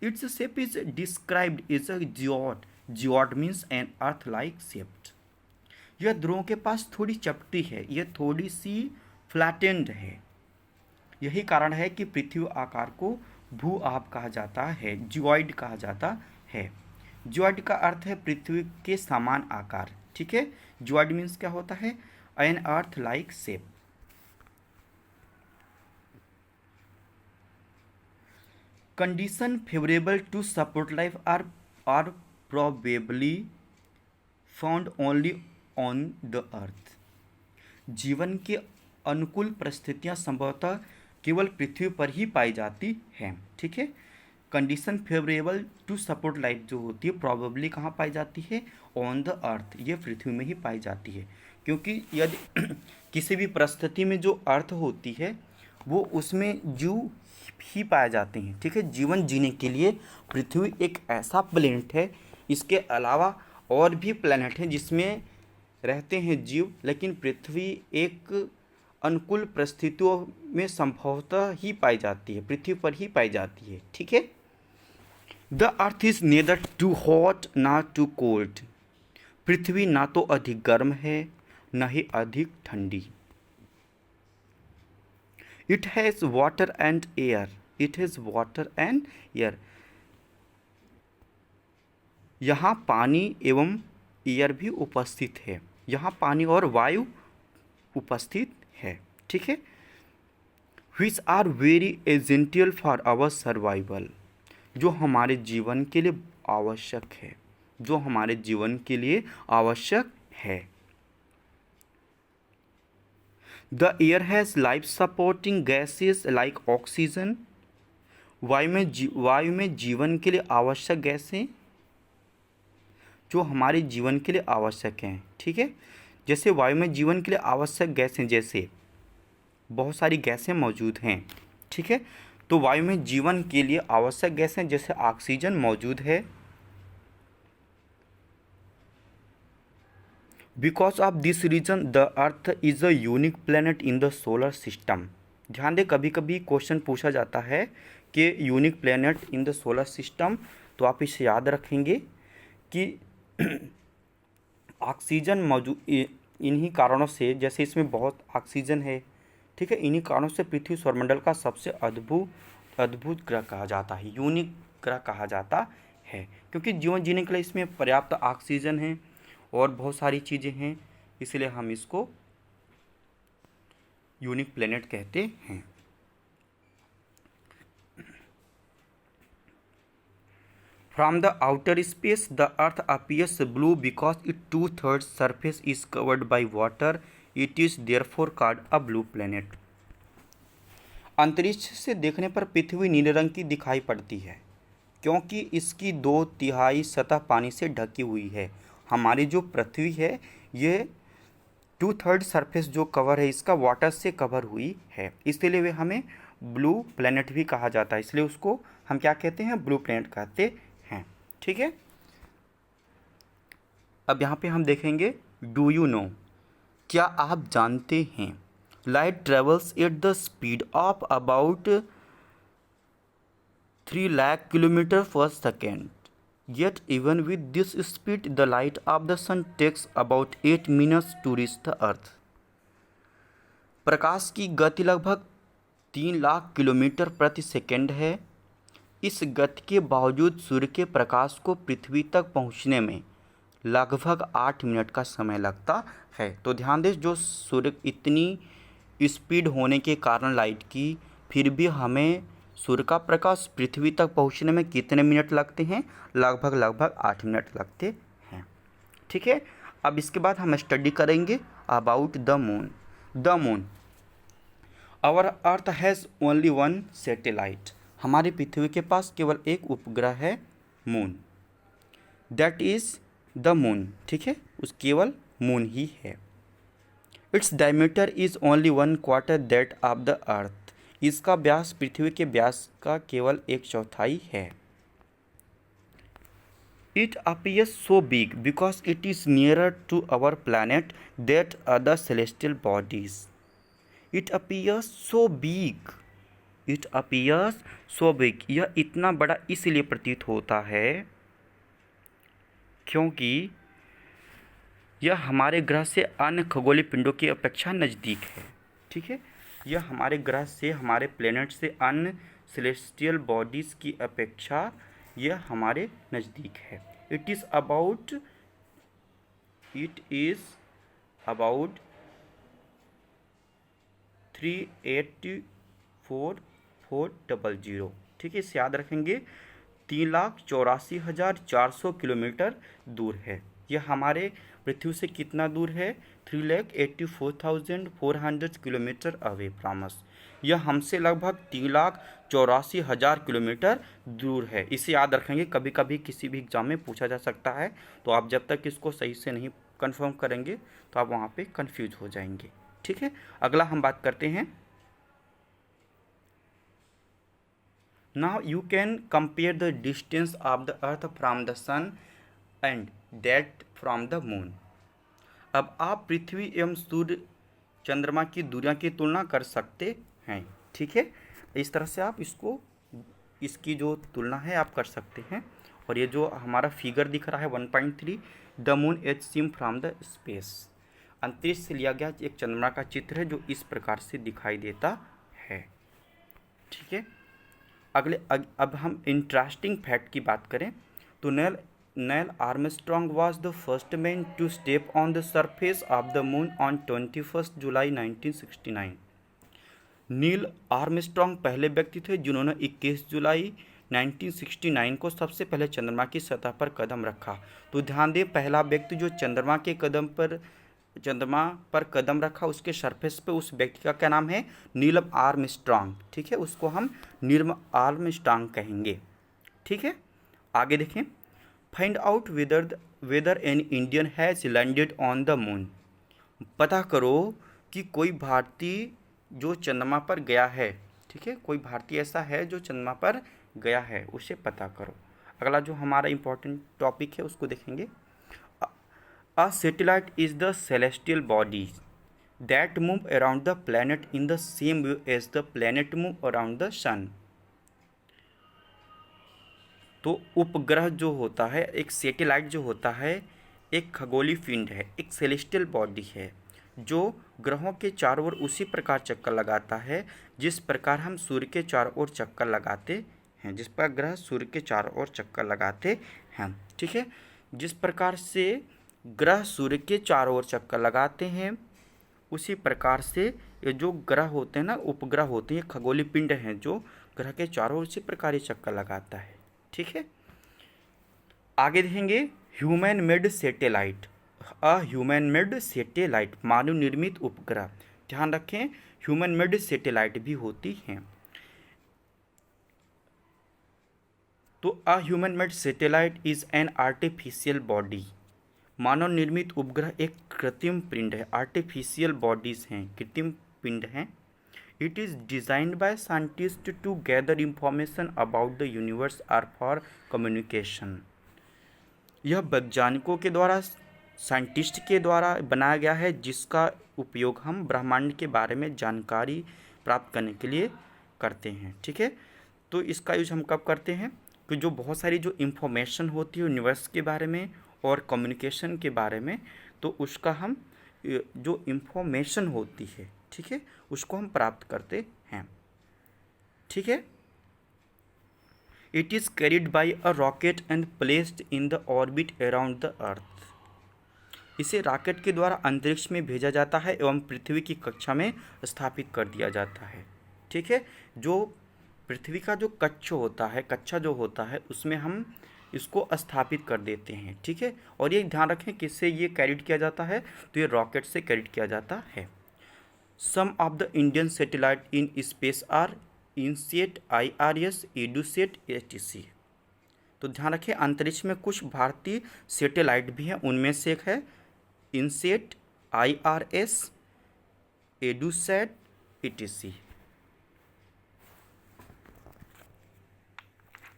its shape is described as a geoid. Geoid means an earth like shaped. यह ध्रुवों के पास थोड़ी चपटी है, यह थोड़ी सी फ्लैटेंड है। यही कारण है कि पृथ्वी आकार को भू आप कहा जाता है, जियोइड कहा जाता है। जियोइड का अर्थ है पृथ्वी के समान आकार। ठीक है, जियोइड मीन्स क्या होता है, an earth like shape. Condition favourable to support life are probably found only on the earth. जीवन के अनुकूल परिस्थितियां संभवतः केवल पृथ्वी पर ही पाई जाती हैं। ठीक है, condition favourable to support life जो होती है प्रॉबेबली कहाँ पाई जाती है, ऑन द अर्थ, ये पृथ्वी में ही पाई जाती है। क्योंकि यदि किसी भी परिस्थिति में जो अर्थ होती है वो उसमें जीव ही पाए जाते हैं। ठीक है, जीवन जीने के लिए पृथ्वी एक ऐसा प्लैनेट है। इसके अलावा और भी प्लैनेट हैं जिसमें रहते हैं जीव, लेकिन पृथ्वी एक अनुकूल परिस्थितियों में संभवतः ही पाई जाती है, पृथ्वी पर ही पाई जाती है। ठीक है, the earth is neither too hot nor too cold. पृथ्वी ना तो अधिक गर्म है न ही अधिक ठंडी। It has water and air. It has water and air. यहाँ पानी एवं एयर भी उपस्थित है। यहाँ पानी और वायु उपस्थित है। ठीक है, which are very essential for our survival. जो हमारे जीवन के लिए आवश्यक है, जो हमारे जीवन के लिए आवश्यक है। The air has life supporting gases like oxygen. वायु में जीवन के लिए आवश्यक गैसें जो हमारे जीवन के लिए आवश्यक हैं। ठीक है, जैसे वायु में जीवन के लिए आवश्यक गैसें, जैसे बहुत सारी गैसें मौजूद हैं। ठीक है, तो वायु में जीवन के लिए आवश्यक गैसें जैसे ऑक्सीजन मौजूद है, because of this reason the earth is a unique planet in the solar system. ध्यान दें, कभी कभी क्वेश्चन पूछा जाता है कि unique planet in the solar system, तो आप इसे याद रखेंगे कि ऑक्सीजन मौजूद इन्हीं कारणों से, जैसे इसमें बहुत ऑक्सीजन है, ठीक है, इन्हीं कारणों से पृथ्वी सौरमंडल का सबसे अद्भुत ग्रह कहा जाता है, यूनिक ग्रह कहा जाता है, क्योंकि जीवन जीने के लिए इसमें पर्याप्त ऑक्सीजन है और बहुत सारी चीज़ें हैं, इसलिए हम इसको यूनिक प्लेनेट कहते हैं। From the outer space the earth appears blue because it 2/3 surface is covered by water, it is therefore called a blue planet. अंतरिक्ष से देखने पर पृथ्वी नीले रंग की दिखाई पड़ती है क्योंकि इसकी 2/3 सतह पानी से ढकी हुई है। हमारी जो पृथ्वी है ये 2/3 सरफेस जो कवर है इसका वाटर से कवर हुई है, इसलिए वे हमें ब्लू प्लेनेट भी कहा जाता है, इसलिए उसको हम क्या कहते हैं, ब्लू प्लेनेट कहते हैं। ठीक है, अब यहाँ पे हम देखेंगे डू यू नो, क्या आप जानते हैं, light travels at the speed of about 3 lakh kilometre पर second, yet even with this speed the light of the sun takes about 8 minutes to reach the earth। प्रकाश की गति लगभग 3 लाख किलोमीटर प्रति सेकंड है। इस गति के बावजूद सूर्य के प्रकाश को पृथ्वी तक पहुंचने में लगभग 8 मिनट का समय लगता है। तो ध्यान दें, जो सूर्य इतनी स्पीड होने के कारण लाइट की, फिर भी हमें सूर्य का प्रकाश पृथ्वी तक पहुंचने में कितने मिनट लगते हैं, लगभग 8 मिनट लगते हैं। ठीक है, अब इसके बाद हम स्टडी करेंगे about the moon. The moon, our earth has only one satellite, हमारी पृथ्वी के पास केवल एक उपग्रह है moon, that is the moon. ठीक है, उस केवल मून ही है। Its diameter is only 1/4 that of the earth, इसका व्यास पृथ्वी के व्यास का केवल 1/4 है। It appears so big because it is nearer to our planet that other celestial bodies. It appears so big, it appears so big, यह इतना बड़ा इसलिए प्रतीत होता है क्योंकि यह हमारे ग्रह से अन्य खगोलीय पिंडों की अपेक्षा नज़दीक है। ठीक है, यह हमारे ग्रह से, हमारे प्लेनेट से अन्य सेलेस्टियल बॉडीज़ की अपेक्षा यह हमारे नज़दीक है। It is about 384,400। ठीक है, इसे याद रखेंगे, 3,84,400 किलोमीटर दूर है। यह हमारे पृथ्वी से कितना दूर है, 3,84,400 किलोमीटर अवे फ्रॉम अस। यह हमसे लगभग 3,84,000 किलोमीटर दूर है। इसे याद रखेंगे, कभी कभी किसी भी एग्जाम में पूछा जा सकता है, तो आप जब तक इसको सही से नहीं कंफर्म करेंगे तो आप वहाँ पे कंफ्यूज हो जाएंगे। ठीक है, अगला हम बात करते हैं, now you can compare the distance of the earth from the sun and that from the moon. अब आप पृथ्वी एवं सूर्य चंद्रमा की दूरियां की तुलना कर सकते हैं। ठीक है, इस तरह से आप इसकी जो तुलना है आप कर सकते हैं। और ये जो हमारा फिगर दिख रहा है 1.3, the moon as seen from the space, अंतरिक्ष से लिया गया एक चंद्रमा का चित्र है जो इस प्रकार से दिखाई देता है। ठीक है, अब हम इंटरेस्टिंग फैक्ट की बात करें तो Neil Armstrong was the first man to step on the surface of the moon on 21 July 1969। Neil Armstrong पहले व्यक्ति थे जिन्होंने 21 जुलाई 1969 को सबसे पहले चंद्रमा की सतह पर कदम रखा। तो ध्यान दें, पहला व्यक्ति जो चंद्रमा पर कदम रखा, उसके सरफेस पे उस व्यक्ति का क्या नाम है, नील आर्मस्ट्रॉन्ग। ठीक है, उसको हम नील आर्मस्ट्रॉन्ग कहेंगे। ठीक है, आगे देखें, find out whether an Indian has landed on the moon. पता करो कि कोई भारतीय जो चंद्रमा पर गया है। ठीक है, कोई भारतीय ऐसा है जो चंद्रमा पर गया है, उसे पता करो। अगला जो हमारा इम्पोर्टेंट टॉपिक है उसको देखेंगे, A satellite is the celestial body that move around the planet in the same way as the planet move around the sun. तो उपग्रह जो होता है, एक सैटेलाइट जो होता है, एक खगोलीय पिंड है, एक सेलेस्टियल बॉडी है जो ग्रहों के चारों ओर उसी प्रकार चक्कर लगाता है जिस प्रकार हम सूर्य के चारों ओर चक्कर लगाते हैं, जिस प्रकार ग्रह सूर्य के चारों ओर चक्कर लगाते हैं। ठीक है, जिस प्रकार से ग्रह सूर्य के चारों ओर चक्कर लगाते हैं उसी प्रकार से ये जो ग्रह होते हैं ना, उपग्रह होते हैं, खगोलीय पिंड हैं जो ग्रह के चारों ओर उसी प्रकार ये चक्कर लगाता है। ठीक है, आगे देखेंगे human made satellite. A human made satellite, मानव निर्मित उपग्रह। ध्यान रखें, ह्यूमन मेड सैटेलाइट भी होती हैं। तो a human made satellite is an artificial body. मानव निर्मित उपग्रह एक कृत्रिम पिंड है। आर्टिफिशियल बॉडीज हैं, कृत्रिम पिंड हैं। It is designed by scientist to gather information about the universe or for communication. यह वैज्ञानिकों के द्वारा, साइंटिस्ट के द्वारा बनाया गया है जिसका उपयोग हम ब्रह्मांड के बारे में जानकारी प्राप्त करने के लिए करते हैं। ठीक है, तो इसका यूज हम कब करते हैं कि जो बहुत सारी जो इन्फॉर्मेशन होती है यूनिवर्स के बारे में और कम्युनिकेशन के बारे में, तो उसका हम जो इन्फॉर्मेशन होती है, ठीक है, उसको हम प्राप्त करते हैं। ठीक है, it is carried by a rocket and placed in the orbit around the earth. इसे रॉकेट के द्वारा अंतरिक्ष में भेजा जाता है एवं पृथ्वी की कक्षा में स्थापित कर दिया जाता है। ठीक है, जो पृथ्वी का जो कक्षा जो होता है उसमें हम इसको स्थापित कर देते हैं। ठीक है, और ये ध्यान रखें किससे ये कैरिड किया जाता है, तो ये रॉकेट से कैरिड किया जाता है। Some of the Indian satellite in space are INSAT, IRS, EDUSAT, HTC। तो ध्यान रखें अंतरिक्ष में कुछ भारतीय सैटेलाइट भी हैं, उनमें से एक है इनसेट, IRS, एडुसेट, ETC।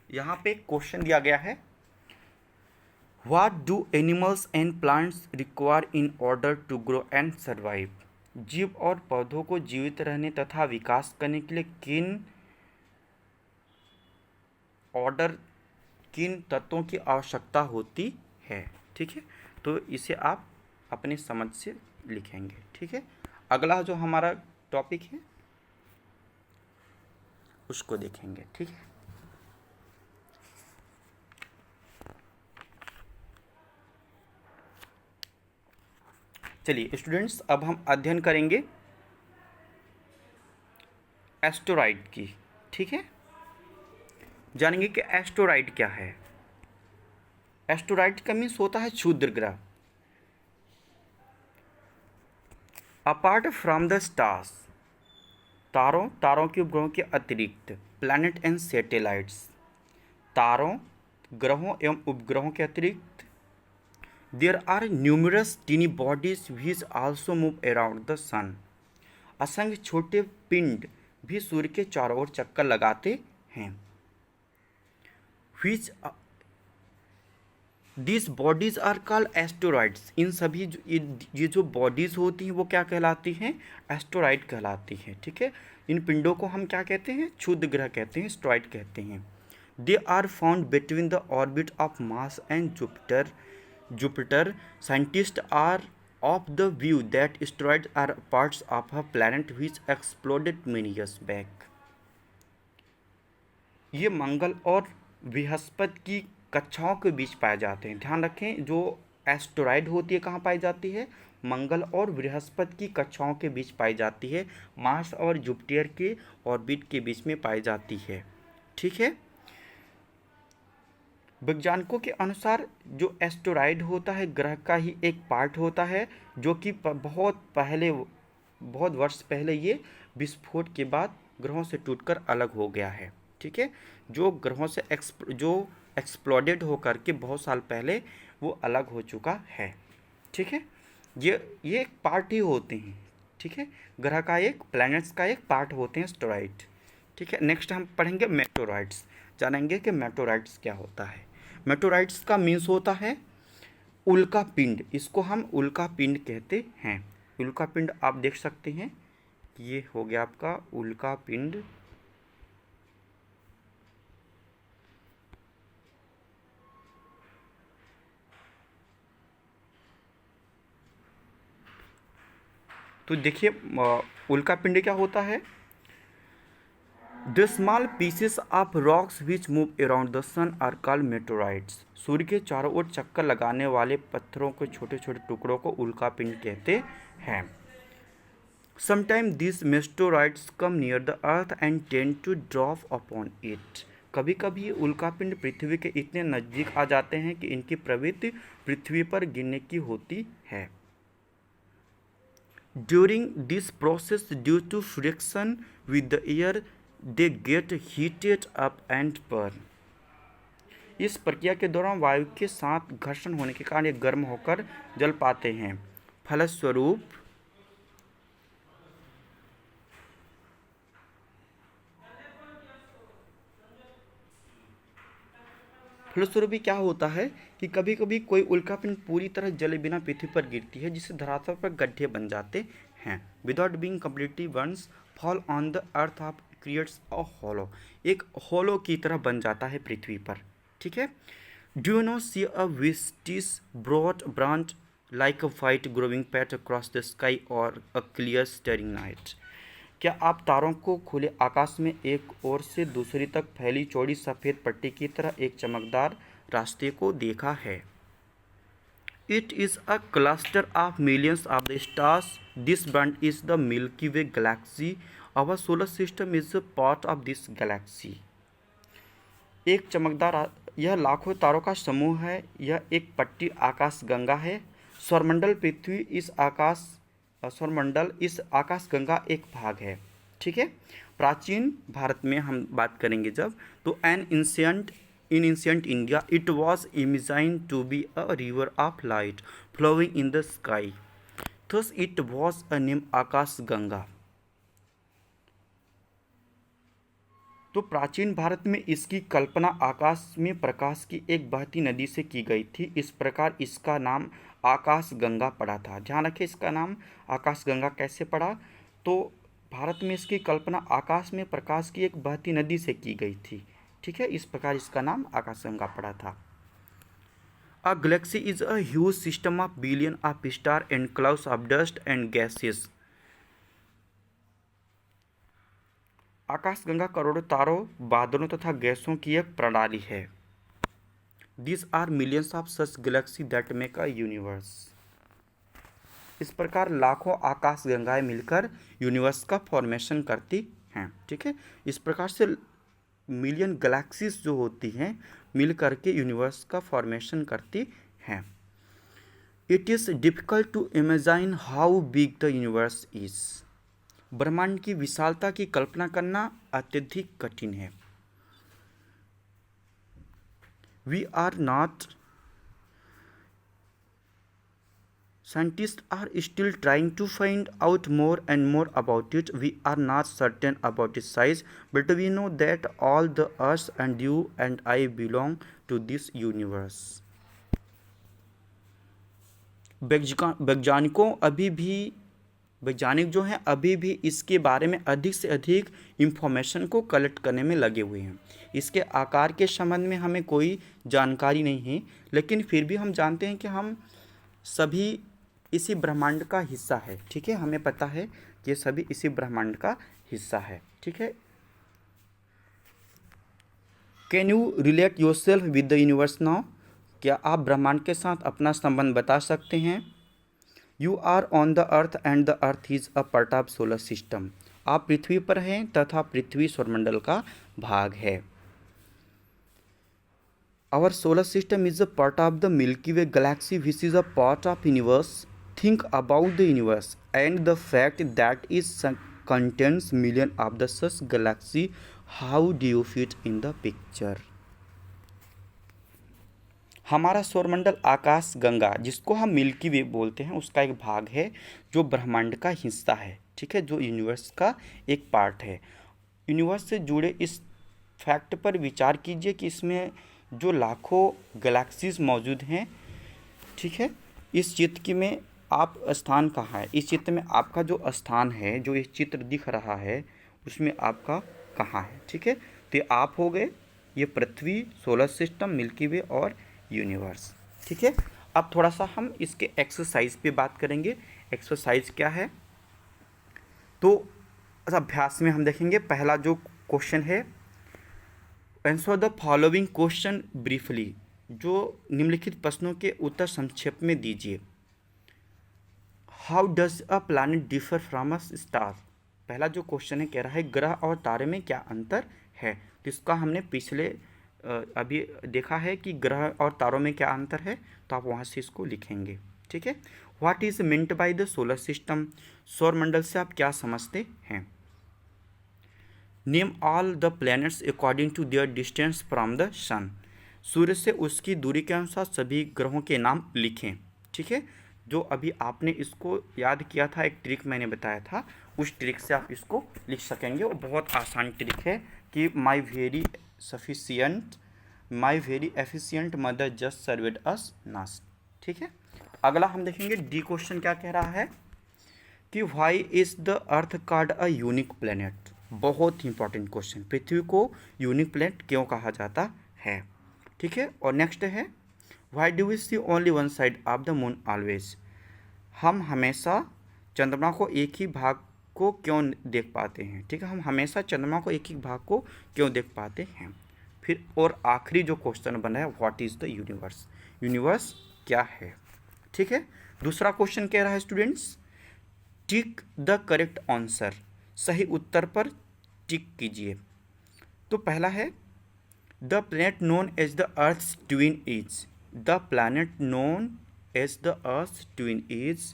यहाँ पे क्वेश्चन दिया गया है, what do animals and plants require in order to grow and survive. जीव और पौधों को जीवित रहने तथा विकास करने के लिए किन तत्वों की आवश्यकता होती है। ठीक है, तो इसे आप अपने समझ से लिखेंगे। ठीक है, अगला जो हमारा टॉपिक है उसको देखेंगे। ठीक है, चलिए स्टूडेंट्स, अब हम अध्ययन करेंगे एस्टेरॉइड की। ठीक है, जानेंगे कि एस्टेरॉइड क्या है। एस्टेरॉइड का मीन्स होता है क्षुद्र ग्रह। अपार्ट फ्रॉम द स्टार्स, तारों के उपग्रहों के अतिरिक्त, प्लैनेट एंड सैटेलाइट्स, तारों, ग्रहों एवं उपग्रहों के अतिरिक्त, there are numerous tiny bodies which also move around the sun. असंख्य छोटे पिंड भी सूर्य के चारों ओर चक्कर लगाते हैं। Which this bodies are called asteroids. इन सभी ये जो बॉडीज होती हैं वो क्या कहलाती हैं, एस्टेरॉइड कहलाती हैं। ठीक है, इन पिंडों को हम क्या कहते हैं, क्षुद्र ग्रह कहते हैं, एस्टेरॉइड कहते हैं। They are found between the orbit of Mars and Jupiter. Scientists are of the view that asteroids are parts of a planet which exploded many years back. ये मंगल और बृहस्पति की कक्षाओं के बीच पाए जाते हैं। ध्यान रखें, जो एस्टेरॉइड होती है कहाँ पाई जाती है, मंगल और बृहस्पति की कक्षाओं के बीच पाई जाती है, मार्स और जुपिटर के ऑर्बिट के बीच में पाई जाती है। ठीक है, वैज्ञानिकों के अनुसार जो एस्टेरॉइड होता है ग्रह का ही एक पार्ट होता है, जो कि बहुत वर्ष पहले ये विस्फोट के बाद ग्रहों से टूटकर अलग हो गया है। ठीक है, जो ग्रहों से एक्सप्लोडेड होकर के बहुत साल पहले वो अलग हो चुका है। ठीक है, ये एक पार्ट ही होते हैं। ठीक है, ग्रह का एक, प्लैनेट्स का एक पार्ट होते हैं एस्टेरॉइड। ठीक है, नेक्स्ट हम पढ़ेंगे मेटोरॉइड्स। जानेंगे कि मेटोरॉइड्स क्या होता है। मेटोरॉइड्स का मीन्स होता है उल्का पिंड, इसको हम उल्का पिंड कहते हैं। उल्का पिंड आप देख सकते हैं, ये हो गया आपका उल्का पिंड। तो देखिए उल्का पिंड क्या होता है। The small pieces of rocks which move around the sun are called meteorites. सूर्य के चारों ओर चक्कर लगाने वाले पत्थरों के छोटे छोटे टुकड़ों को उल्का पिंड कहते हैं। Sometime this meteorites come near the earth and tend to drop upon it. कभी कभी ये उल्का पिंड पृथ्वी के इतने नज़दीक आ जाते हैं कि इनकी प्रवृत्ति पृथ्वी पर गिरने की होती है। During this process, due to friction with the air, they get heated up and burn. इस प्रक्रिया के दौरान वायु के साथ घर्षण होने के कारण ये गर्म होकर जल पाते हैं। फलस्वरूप भी क्या होता है कि कभी कभी कोई उल्कापिंड पूरी तरह जले बिना पृथ्वी पर गिरती है, जिससे धरातल पर गड्ढे बन जाते हैं। Without being completely burns fall on the earth of creates a hollow, एक हॉलो की तरह बन जाता है पृथ्वी पर। ठीक है। Do you know see a vistas broad branch like a white glowing path across the sky और अ क्लियर स्टेरिंग नाइट। क्या आप तारों को खुले आकाश में एक ओर से दूसरी तक फैली चौड़ी सफ़ेद पट्टी की तरह एक चमकदार रास्ते को देखा है। It is a cluster of millions of the stars. This band is the Milky Way galaxy. Our solar system is a part of this galaxy. एक चमकदार, यह लाखों तारों का समूह है। यह एक पट्टी आकाश गंगा है। सौरमंडल पृथ्वी इस आकाश गंगा एक भाग है। ठीक है। प्राचीन भारत में हम बात करेंगे जब, तो in ancient India it was imagined to be a river of light flowing in the sky, thus it was a name Akash Ganga. तो प्राचीन भारत में इसकी कल्पना आकाश में प्रकाश की एक बहती नदी से की गई थी। इस प्रकार इसका नाम आकाश गंगा पड़ा था। ध्यान रखें, इसका नाम आकाश गंगा कैसे पड़ा। तो भारत में इसकी कल्पना आकाश में प्रकाश की एक बहती नदी से की गई थी। ठीक है, इस प्रकार इसका नाम आकाश गंगा पड़ा था। A galaxy is a huge system of billion of star and clouds of dust and gases. Akash Ganga करोड़ों तारों, बादलों तथा गैसों की एक प्रणाली है। These are millions of such galaxies that make a universe. इस प्रकार लाखों आकाश गंगाएं मिलकर यूनिवर्स का फॉर्मेशन करती हैं। ठीक है, इस प्रकार से मिलियन गैलेक्सीज जो होती हैं मिल करके यूनिवर्स का फॉर्मेशन करती हैं। It is difficult to imagine how big the universe is. ब्रह्मांड की विशालता की कल्पना करना अत्यधिक कठिन है। Scientists are still trying to find out more and more about it. We are not certain about its size, but we know that all the Earth and you and I belong to this universe. वैज्ञानिक जो हैं अभी भी इसके बारे में अधिक से अधिक इंफॉर्मेशन को कलेक्ट करने में लगे हुए हैं। इसके आकार के संबंध में हमें कोई जानकारी नहीं है, लेकिन फिर भी हम जानते हैं कि हम सभी इसी ब्रह्मांड का हिस्सा है। ठीक है, हमें पता है कि सभी इसी ब्रह्मांड का हिस्सा है। ठीक है। Can you relate yourself with the universe now. क्या आप ब्रह्मांड के साथ अपना संबंध बता सकते हैं। You are on the earth and the earth is a part of solar system. आप पृथ्वी पर हैं तथा पृथ्वी सौरमंडल का भाग है। Our solar system is a part of the Milky Way galaxy which is a part of universe. Think about the universe and the fact that is contains million of the such galaxy. How do you fit in the picture. हमारा सौरमंडल आकाश गंगा, जिसको हम milky वे बोलते हैं, उसका एक भाग है जो ब्रह्मांड का हिस्सा है। ठीक है, जो यूनिवर्स का एक पार्ट है। यूनिवर्स से जुड़े इस फैक्ट पर विचार कीजिए कि इसमें जो लाखों गैलेक्सीज मौजूद हैं, ठीक है। इस चित्र की में आप स्थान कहाँ है, इस चित्र में आपका जो स्थान है, जो ये चित्र दिख रहा है उसमें आपका कहाँ है, ठीक है। तो ये आप हो गए, ये पृथ्वी, सोलर सिस्टम, मिल्की वे और यूनिवर्स, ठीक है। अब थोड़ा सा हम इसके एक्सरसाइज पे बात करेंगे। एक्सरसाइज क्या है, तो अभ्यास में हम देखेंगे पहला जो क्वेश्चन है, answer the following question briefly, जो निम्नलिखित प्रश्नों के उत्तर संक्षेप में दीजिए। How does a planet differ from a star, पहला जो क्वेश्चन है कह रहा है ग्रह और तारे में क्या अंतर है। तो इसका हमने पिछले अभी देखा है कि ग्रह और तारों में क्या अंतर है, तो आप वहाँ से इसको लिखेंगे, ठीक है। What is meant by the solar system, सौरमंडल से आप क्या समझते हैं। Name all the planets according to their distance from the sun, सूर्य से उसकी दूरी के अनुसार सभी ग्रहों के नाम लिखें, ठीक है। जो अभी आपने इसको याद किया था, एक ट्रिक मैंने बताया था, उस ट्रिक से आप इसको लिख सकेंगे। वो बहुत आसान ट्रिक है कि my very efficient mother just served us नास्ट, ठीक है। अगला हम देखेंगे डी क्वेश्चन क्या कह रहा है कि why is the earth called a unique planet, बहुत ही इंपॉर्टेंट क्वेश्चन, पृथ्वी को यूनिक प्लेनेट क्यों कहा जाता है, ठीक है। और नेक्स्ट है why do we see only one side of the moon always, हम हमेशा चंद्रमा को एक ही भाग को क्यों देख पाते हैं, ठीक है। हम हमेशा चंद्रमा को एक ही भाग को क्यों देख पाते हैं। फिर और आखिरी जो क्वेश्चन बना है what is the universe, universe क्या है, ठीक है। दूसरा क्वेश्चन कह रहा है students tick the correct answer, सही उत्तर पर टिक कीजिए। तो पहला है the planet known as the earth's twin is, the planet known as the earth twin is,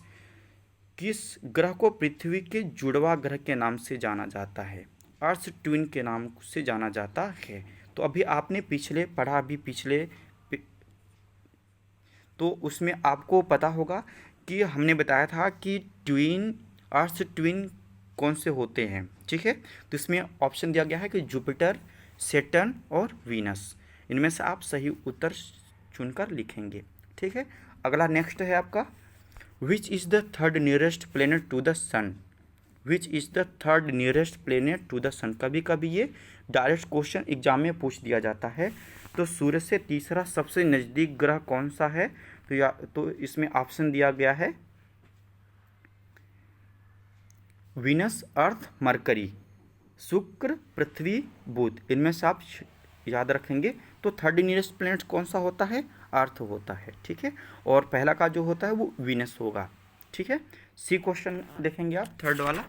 किस ग्रह को पृथ्वी के जुड़वा ग्रह के नाम से जाना जाता है, अर्थ ट्विन के नाम से जाना जाता है। तो अभी आपने पिछले पढ़ा, अभी पिछले तो उसमें आपको पता होगा कि हमने बताया था कि ट्विन, अर्थ ट्विन कौन से होते हैं, ठीक है। तो इसमें ऑप्शन दिया गया है कि जुपिटर, सैटर्न और वीनस, इनमें से आप सही उत्तर चुनकर लिखेंगे, ठीक है। अगला नेक्स्ट है आपका which is the third nearest planet to the sun, which is the third nearest planet to the sun, कभी कभी ये डायरेक्ट क्वेश्चन एग्जाम में पूछ दिया जाता है। तो सूर्य से तीसरा सबसे नज़दीक ग्रह कौन सा है, तो इसमें ऑप्शन दिया गया है वीनस, अर्थ, मरकरी, शुक्र, पृथ्वी, बुध, इनमें से आप याद रखेंगे। तो थर्ड नियरेस्ट प्लैनेट कौन सा होता है, अर्थ होता है, ठीक है। और पहला का जो होता है वो वीनस होगा, ठीक है। सी क्वेश्चन देखेंगे आप थर्ड वाला,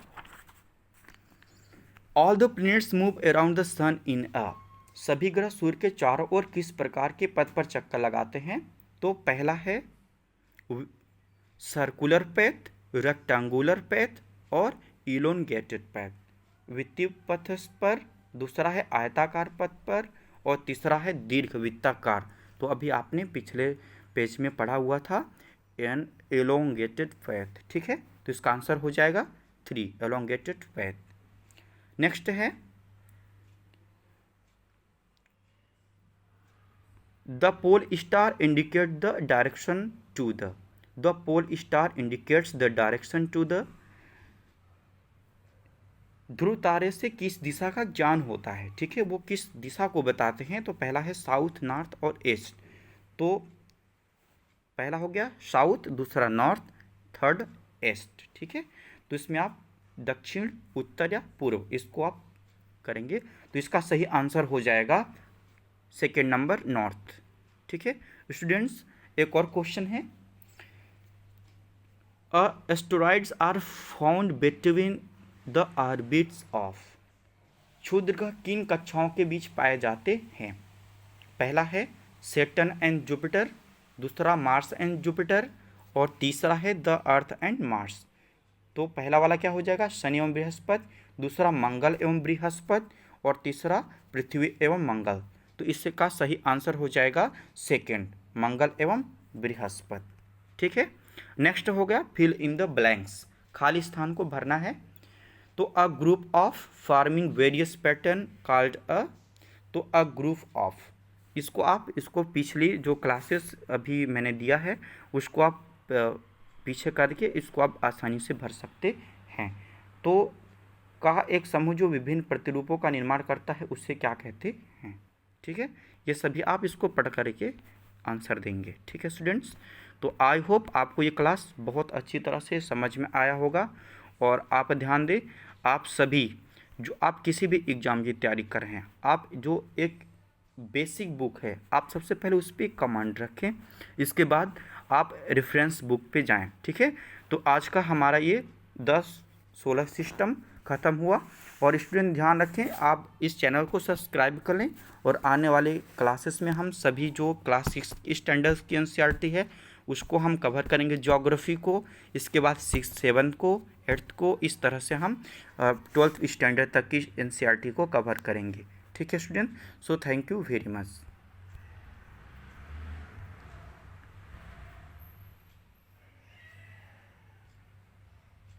all the planets move around the sun in a, सभी ग्रह सूर्य के चारों ओर किस प्रकार के पथ पर चक्कर लगाते हैं। तो पहला है सर्कुलर पैथ, रेक्टेंगुलर पैथ और इलोंगेटेड पैथ, वृत्तीय पथ पर, दूसरा है आयताकार पथ पर और तीसरा है दीर्घवृत्ताकार। तो अभी आपने पिछले पेज में पढ़ा हुआ था एन एलोंगेटेड पैथ, ठीक है। तो इसका आंसर हो जाएगा 3 एलोंगेटेड पैथ। नेक्स्ट है the pole star indicate the direction to the pole star indicates the direction to the, ध्रुव तारे से किस दिशा का ज्ञान होता है, ठीक है, वो किस दिशा को बताते हैं। तो पहला है साउथ, नॉर्थ और ईस्ट। तो पहला हो गया साउथ, दूसरा नॉर्थ, थर्ड ईस्ट, ठीक है। तो इसमें आप दक्षिण, उत्तर या पूर्व इसको आप करेंगे। तो इसका सही आंसर हो जाएगा सेकेंड नंबर नॉर्थ, ठीक है। स्टूडेंट्स एक और क्वेश्चन है asteroids are found between the orbits of, क्षुद्र ग्रह किन कक्षाओं के बीच पाए जाते हैं। पहला है सैटर्न एंड जुपिटर, दूसरा मार्स एंड जुपिटर और तीसरा है द अर्थ एंड मार्स। तो पहला वाला क्या हो जाएगा शनि एवं बृहस्पति, दूसरा मंगल एवं बृहस्पति और तीसरा पृथ्वी एवं मंगल। तो इससे का सही आंसर हो जाएगा सेकेंड, मंगल एवं बृहस्पति, ठीक है। नेक्स्ट हो गया फिल इन द ब्लैंक्स, खाली स्थान को भरना है। तो a group of farming various pattern called a, तो अ ग्रुप ऑफ, इसको पिछली जो क्लासेस अभी मैंने दिया है उसको आप पीछे करके इसको आप आसानी से भर सकते हैं। तो कहा एक समूह जो विभिन्न प्रतिरूपों का निर्माण करता है उसे क्या कहते हैं। ठीक है, ये सभी आप इसको पढ़ करके आंसर देंगे। ठीक है स्टूडेंट्स, तो आई होप आपको ये क्लास बहुत अच्छी तरह से समझ में आया होगा। और आप ध्यान दें, आप सभी जो आप किसी भी एग्ज़ाम की तैयारी कर रहे हैं, आप जो एक बेसिक बुक है आप सबसे पहले उस पर कमांड रखें, इसके बाद आप रेफरेंस बुक पे जाएं। ठीक है, तो आज का हमारा ये 10 सोलर सिस्टम ख़त्म हुआ। और स्टूडेंट ध्यान रखें, आप इस चैनल को सब्सक्राइब कर लें और आने वाले क्लासेस में हम सभी जो क्लास 6 स्टैंडर्ड्स की एनसीईआरटी है उसको हम कवर करेंगे, ज्योग्राफी को, इसके बाद 6, 7 को, 8th को, इस तरह से हम 12th स्टैंडर्ड तक की एनसीईआरटी को कवर करेंगे। ठीक है student, so thank you very much.